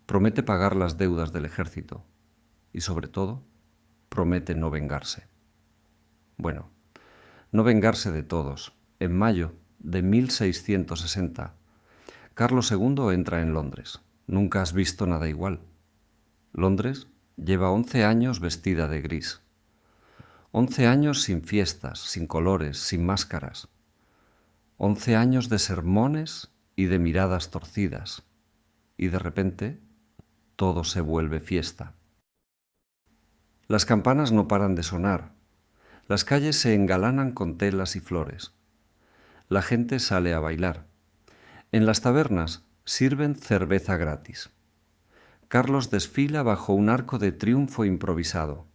Promete pagar las deudas del ejército. Y sobre todo, promete no vengarse. Bueno, no vengarse de todos. En mayo de 1660, Carlos II entra en Londres. Nunca has visto nada igual. Londres lleva 11 años vestida de gris. 11 años sin fiestas, sin colores, sin máscaras. 11 años de sermones y de miradas torcidas. Y de repente, todo se vuelve fiesta. Las campanas no paran de sonar. Las calles se engalanan con telas y flores. La gente sale a bailar. En las tabernas sirven cerveza gratis. Carlos desfila bajo un arco de triunfo improvisado.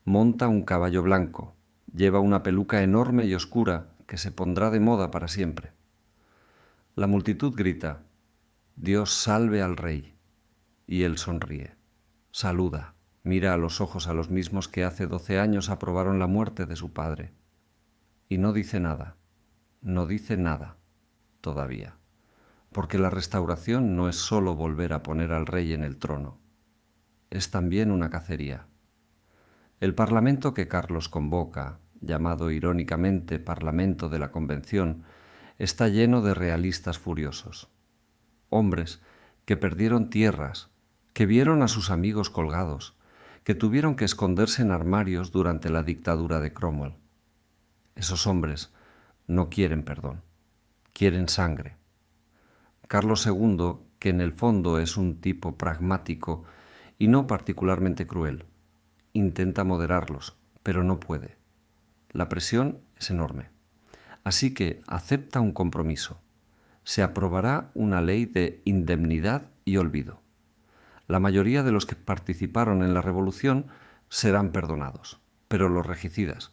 Monta un caballo blanco, lleva una peluca enorme y oscura que se pondrá de moda para siempre. La multitud grita: Dios salve al rey. Y él sonríe, saluda, mira a los ojos a los mismos que hace 12 años aprobaron la muerte de su padre. Y no dice nada todavía, porque la restauración no es solo volver a poner al rey en el trono, es también una cacería. El parlamento que Carlos convoca, llamado irónicamente Parlamento de la Convención, está lleno de realistas furiosos. Hombres que perdieron tierras, que vieron a sus amigos colgados, que tuvieron que esconderse en armarios durante la dictadura de Cromwell. Esos hombres no quieren perdón, quieren sangre. Carlos II, que en el fondo es un tipo pragmático y no particularmente cruel, intenta moderarlos, pero no puede. La presión es enorme. Así que acepta un compromiso. Se aprobará una ley de indemnidad y olvido. La mayoría de los que participaron en la revolución serán perdonados, pero los regicidas,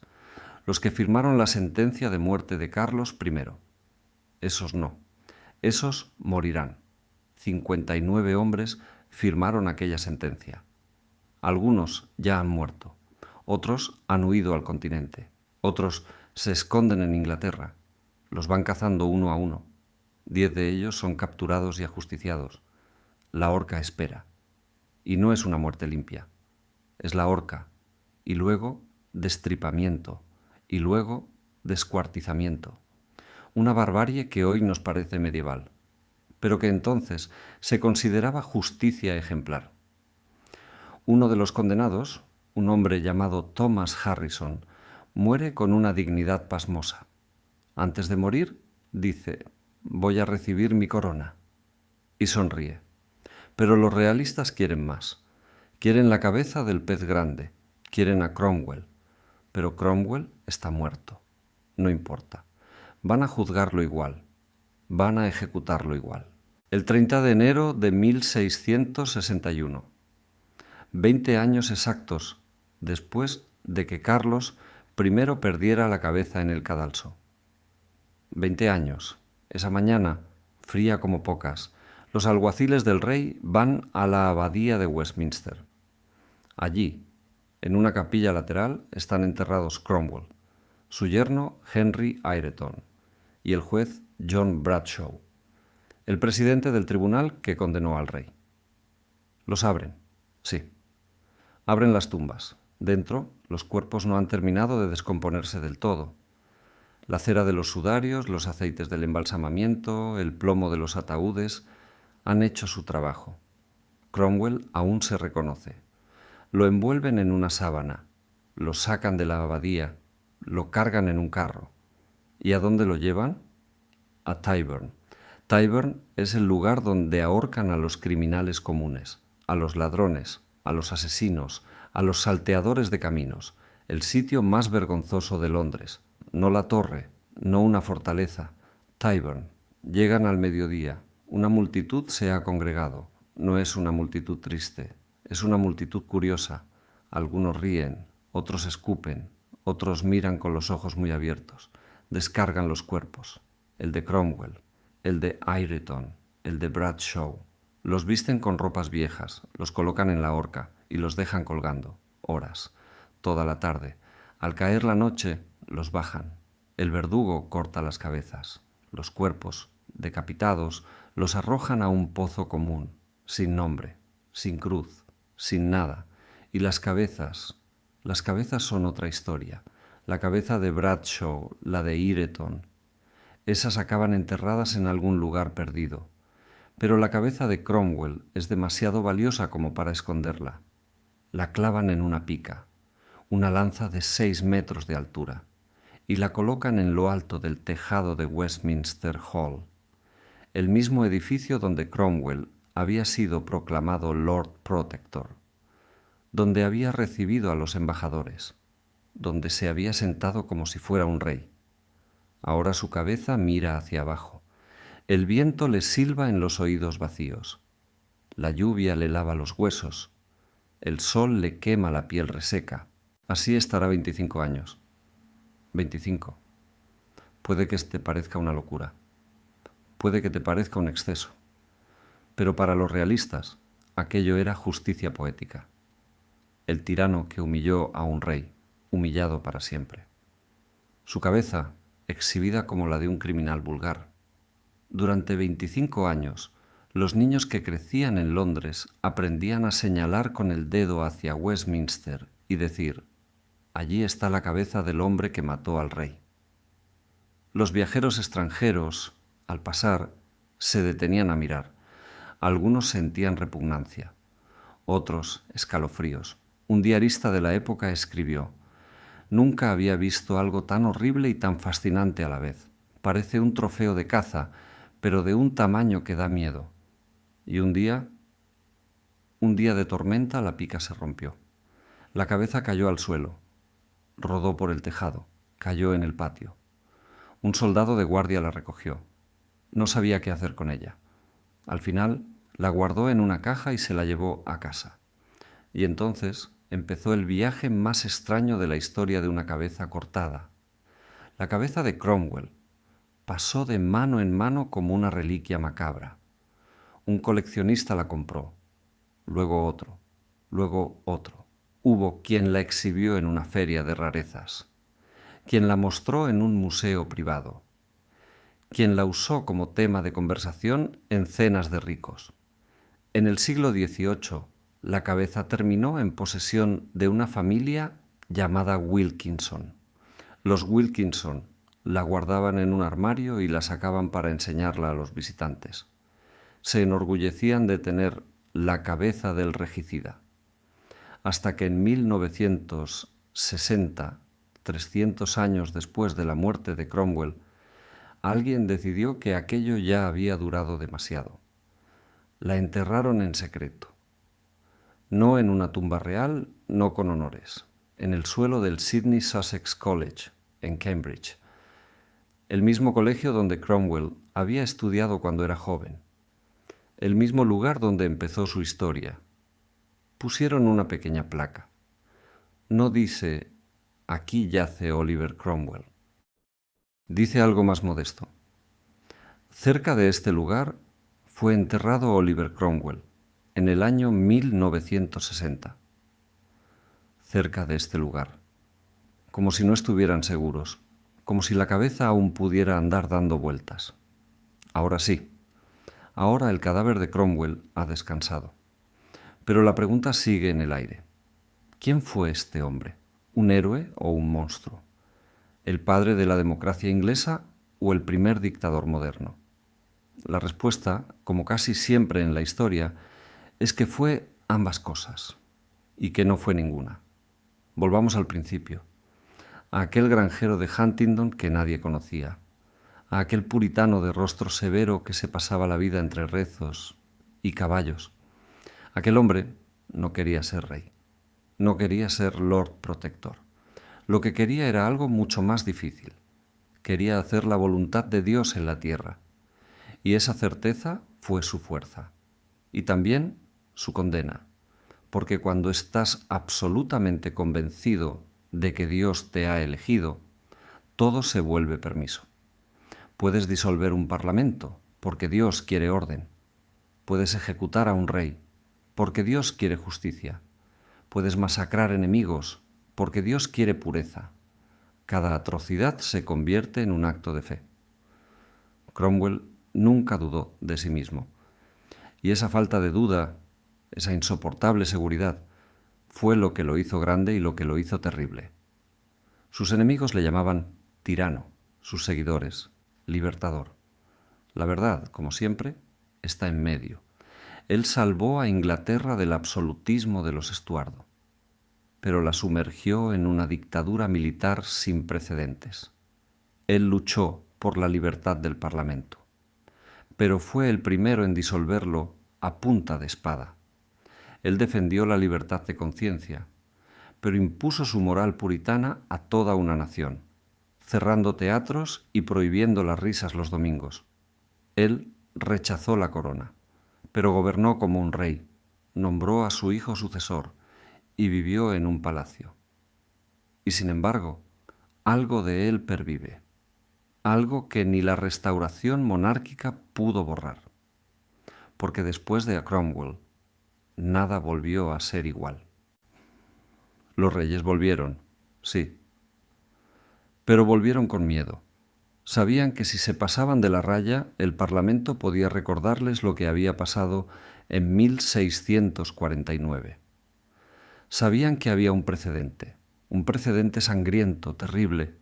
los que firmaron la sentencia de muerte de Carlos I, esos no, esos morirán. 59 hombres firmaron aquella sentencia. Algunos ya han muerto, otros han huido al continente, otros se esconden en Inglaterra, los van cazando uno a uno. 10 de ellos son capturados y ajusticiados. La horca espera. Y no es una muerte limpia. Es la horca. Y luego destripamiento. Y luego descuartizamiento. Una barbarie que hoy nos parece medieval. pero que entonces se consideraba justicia ejemplar. Uno de los condenados, un hombre llamado Thomas Harrison, muere con una dignidad pasmosa. Antes de morir, dice: «Voy a recibir mi corona». Y sonríe. Pero los realistas quieren más. Quieren la cabeza del pez grande, quieren a Cromwell. Pero Cromwell está muerto. No importa. Van a juzgarlo igual. Van a ejecutarlo igual. El 30 de enero de 1661. 20 años exactos después de que Carlos I perdiera la cabeza en el cadalso. 20 años. Esa mañana, fría como pocas, los alguaciles del rey van a la abadía de Westminster. Allí, en una capilla lateral, están enterrados Cromwell, su yerno Henry Ireton y el juez John Bradshaw, el presidente del tribunal que condenó al rey. Los abren, sí. Abren las tumbas. Dentro, los cuerpos no han terminado de descomponerse del todo. La cera de los sudarios, los aceites del embalsamamiento, el plomo de los ataúdes han hecho su trabajo. Cromwell aún se reconoce. Lo envuelven en una sábana, lo sacan de la abadía, lo cargan en un carro. ¿Y a dónde lo llevan? A Tyburn. Tyburn es el lugar donde ahorcan a los criminales comunes, a los ladrones, a los asesinos, a los salteadores de caminos, el sitio más vergonzoso de Londres. No la torre, no una fortaleza. Tyburn. Llegan al mediodía. Una multitud se ha congregado. No es una multitud triste, es una multitud curiosa. Algunos ríen, otros escupen, otros miran con los ojos muy abiertos. Descargan los cuerpos. El de Cromwell, el de Ireton, el de Bradshaw. Los visten con ropas viejas, los colocan en la horca y los dejan colgando. Horas, toda la tarde. Al caer la noche, los bajan. El verdugo corta las cabezas. Los cuerpos, decapitados, los arrojan a un pozo común, sin nombre, sin cruz, sin nada. Y las cabezas son otra historia. La cabeza de Bradshaw, la de Ireton, esas acaban enterradas en algún lugar perdido. Pero la cabeza de Cromwell es demasiado valiosa como para esconderla. La clavan en una pica, una lanza de 6 metros de altura, y la colocan en lo alto del tejado de Westminster Hall, el mismo edificio donde Cromwell había sido proclamado Lord Protector, donde había recibido a los embajadores, donde se había sentado como si fuera un rey. Ahora su cabeza mira hacia abajo. El viento le silba en los oídos vacíos. La lluvia le lava los huesos. El sol le quema la piel reseca. Así estará 25 años. 25. Puede que te parezca una locura. Puede que te parezca un exceso. Pero para los realistas, aquello era justicia poética. El tirano que humilló a un rey, humillado para siempre. Su cabeza, exhibida como la de un criminal vulgar. Durante 25 años, los niños que crecían en Londres aprendían a señalar con el dedo hacia Westminster y decir: allí está la cabeza del hombre que mató al rey. Los viajeros extranjeros, al pasar, se detenían a mirar. Algunos sentían repugnancia, otros escalofríos. Un diarista de la época escribió: «Nunca había visto algo tan horrible y tan fascinante a la vez. Parece un trofeo de caza, pero de un tamaño que da miedo». Y un día de tormenta, la pica se rompió. La cabeza cayó al suelo, rodó por el tejado, cayó en el patio. Un soldado de guardia la recogió. No sabía qué hacer con ella. Al final, la guardó en una caja y se la llevó a casa. Y entonces empezó el viaje más extraño de la historia de una cabeza cortada. La cabeza de Cromwell pasó de mano en mano como una reliquia macabra. Un coleccionista la compró, luego otro, luego otro. Hubo quien la exhibió en una feria de rarezas, quien la mostró en un museo privado, quien la usó como tema de conversación en cenas de ricos. En el siglo XVIII, la cabeza terminó en posesión de una familia llamada Wilkinson. Los Wilkinson la guardaban en un armario y la sacaban para enseñarla a los visitantes. se enorgullecían de tener la cabeza del regicida. Hasta que en 1960, 300 años después de la muerte de Cromwell, alguien decidió que aquello ya había durado demasiado. La enterraron en secreto. No en una tumba real, no con honores, en el suelo del Sidney Sussex College, en Cambridge, el mismo colegio donde Cromwell había estudiado cuando era joven, el mismo lugar donde empezó su historia. Pusieron una pequeña placa. No dice, aquí yace Oliver Cromwell. Dice algo más modesto. Cerca de este lugar fue enterrado Oliver Cromwell, en el año 1960. Cerca de este lugar, como si no estuvieran seguros, como si la cabeza aún pudiera andar dando vueltas. Ahora sí, ahora el cadáver de Cromwell ha descansado. Pero la pregunta sigue en el aire. ¿Quién fue este hombre? ¿Un héroe o un monstruo? ¿El padre de la democracia inglesa o el primer dictador moderno? La respuesta, como casi siempre en la historia, es que fue ambas cosas y que no fue ninguna. Volvamos al principio, a aquel granjero de Huntingdon que nadie conocía, a aquel puritano de rostro severo que se pasaba la vida entre rezos y caballos. Aquel hombre no quería ser rey, no quería ser Lord Protector. Lo que quería era algo mucho más difícil. Quería hacer la voluntad de Dios en la tierra. Y esa certeza fue su fuerza. Y también su condena. Porque cuando estás absolutamente convencido de que Dios te ha elegido, todo se vuelve permiso. Puedes disolver un parlamento, porque Dios quiere orden. Puedes ejecutar a un rey, porque Dios quiere justicia. Puedes masacrar enemigos, porque Dios quiere pureza. Cada atrocidad se convierte en un acto de fe. Cromwell nunca dudó de sí mismo. Y esa falta de duda, esa insoportable seguridad, fue lo que lo hizo grande y lo que lo hizo terrible. Sus enemigos le llamaban tirano, sus seguidores, libertador. La verdad, como siempre, está en medio. Él salvó a Inglaterra del absolutismo de los Estuardo, pero la sumergió en una dictadura militar sin precedentes. Él luchó por la libertad del Parlamento, pero fue el primero en disolverlo a punta de espada. Él defendió la libertad de conciencia, pero impuso su moral puritana a toda una nación, cerrando teatros y prohibiendo las risas los domingos. Él rechazó la corona, pero gobernó como un rey, nombró a su hijo sucesor y vivió en un palacio. Y sin embargo, algo de él pervive, algo que ni la restauración monárquica pudo borrar, porque después de Cromwell, nada volvió a ser igual. Los reyes volvieron, sí, pero volvieron con miedo. Sabían que si se pasaban de la raya, el Parlamento podía recordarles lo que había pasado en 1649. Sabían que había un precedente sangriento, terrible,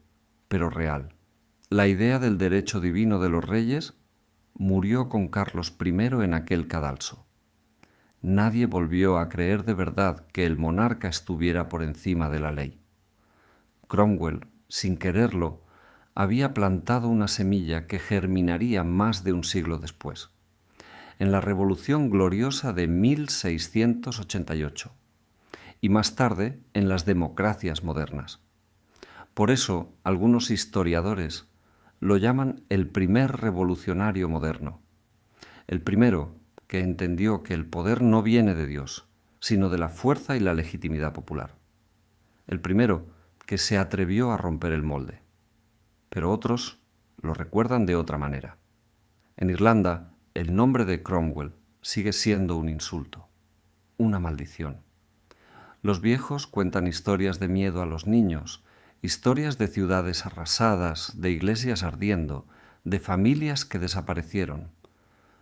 pero real. La idea del derecho divino de los reyes murió con Carlos I en aquel cadalso. Nadie volvió a creer de verdad que el monarca estuviera por encima de la ley. Cromwell, sin quererlo, había plantado una semilla que germinaría más de un siglo después, en la Revolución Gloriosa de 1688, y más tarde en las democracias modernas. Por eso, algunos historiadores lo llaman el primer revolucionario moderno, el primero que entendió que el poder no viene de Dios, sino de la fuerza y la legitimidad popular. El primero que se atrevió a romper el molde. Pero otros lo recuerdan de otra manera. En Irlanda, el nombre de Cromwell sigue siendo un insulto, una maldición. Los viejos cuentan historias de miedo a los niños, historias de ciudades arrasadas, de iglesias ardiendo, de familias que desaparecieron.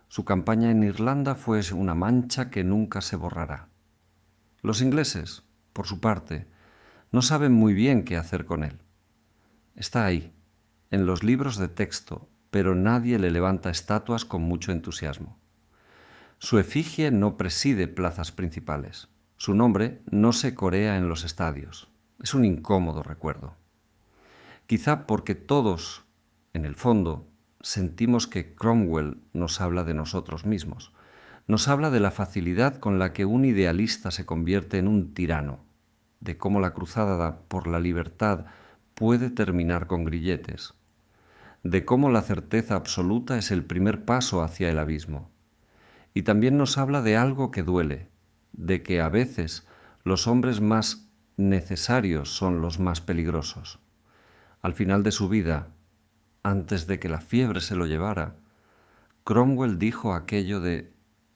Su campaña en Irlanda fue una mancha que nunca se borrará. Los ingleses, por su parte, no saben muy bien qué hacer con él. Está ahí, en los libros de texto, pero nadie le levanta estatuas con mucho entusiasmo. Su efigie no preside plazas principales. Su nombre no se corea en los estadios. Es un incómodo recuerdo. Quizá porque todos, en el fondo, sentimos que Cromwell nos habla de nosotros mismos. Nos habla de la facilidad con la que un idealista se convierte en un tirano, de cómo la cruzada por la libertad puede terminar con grilletes, de cómo la certeza absoluta es el primer paso hacia el abismo. Y también nos habla de algo que duele, de que a veces los hombres más necesarios son los más peligrosos. Al final de su vida, antes de que la fiebre se lo llevara, Cromwell dijo aquello de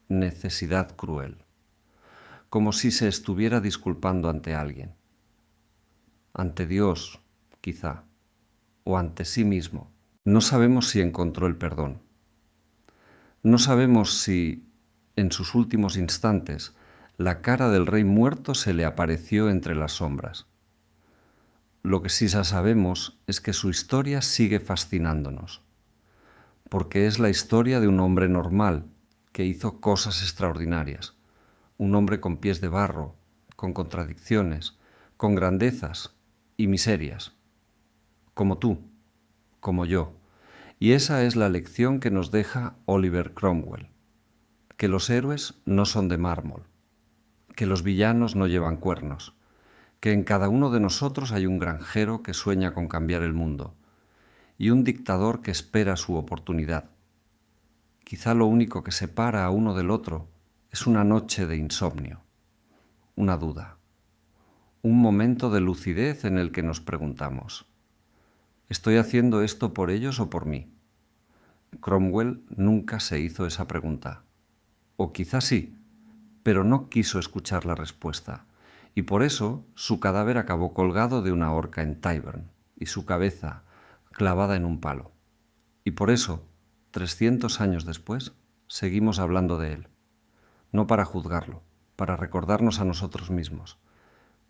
necesidad cruel, como si se estuviera disculpando ante alguien, ante Dios, quizá, o ante sí mismo. No sabemos si encontró el perdón. No sabemos si, en sus últimos instantes, la cara del rey muerto se le apareció entre las sombras. Lo que sí ya sabemos es que su historia sigue fascinándonos, porque es la historia de un hombre normal que hizo cosas extraordinarias, un hombre con pies de barro, con contradicciones, con grandezas y miserias, como tú, como yo. Y esa es la lección que nos deja Oliver Cromwell, que los héroes no son de mármol, que los villanos no llevan cuernos, que en cada uno de nosotros hay un granjero que sueña con cambiar el mundo y un dictador que espera su oportunidad. Quizá lo único que separa a uno del otro es una noche de insomnio, una duda, un momento de lucidez en el que nos preguntamos, ¿estoy haciendo esto por ellos o por mí? Cromwell nunca se hizo esa pregunta, o quizá sí, pero no quiso escuchar la respuesta, y por eso su cadáver acabó colgado de una horca en Tyburn y su cabeza clavada en un palo. Y por eso, 300 años después, seguimos hablando de él, no para juzgarlo, para recordarnos a nosotros mismos.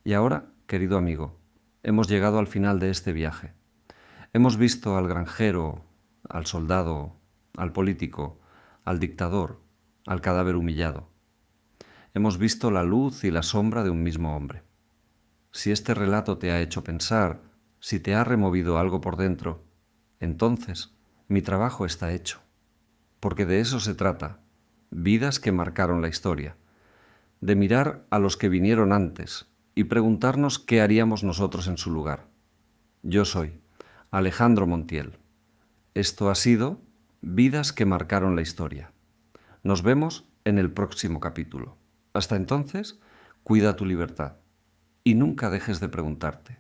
Y ahora, querido amigo, hemos llegado al final de este viaje. Hemos visto al granjero, al soldado, al político, al dictador, al cadáver humillado. Hemos visto la luz y la sombra de un mismo hombre. Si este relato te ha hecho pensar, si te ha removido algo por dentro, entonces mi trabajo está hecho. Porque de eso se trata, vidas que marcaron la historia, de mirar a los que vinieron antes y preguntarnos qué haríamos nosotros en su lugar. Yo soy Alejandro Montiel. Esto ha sido Vidas que marcaron la historia. Nos vemos en el próximo capítulo. Hasta entonces, cuida tu libertad y nunca dejes de preguntarte,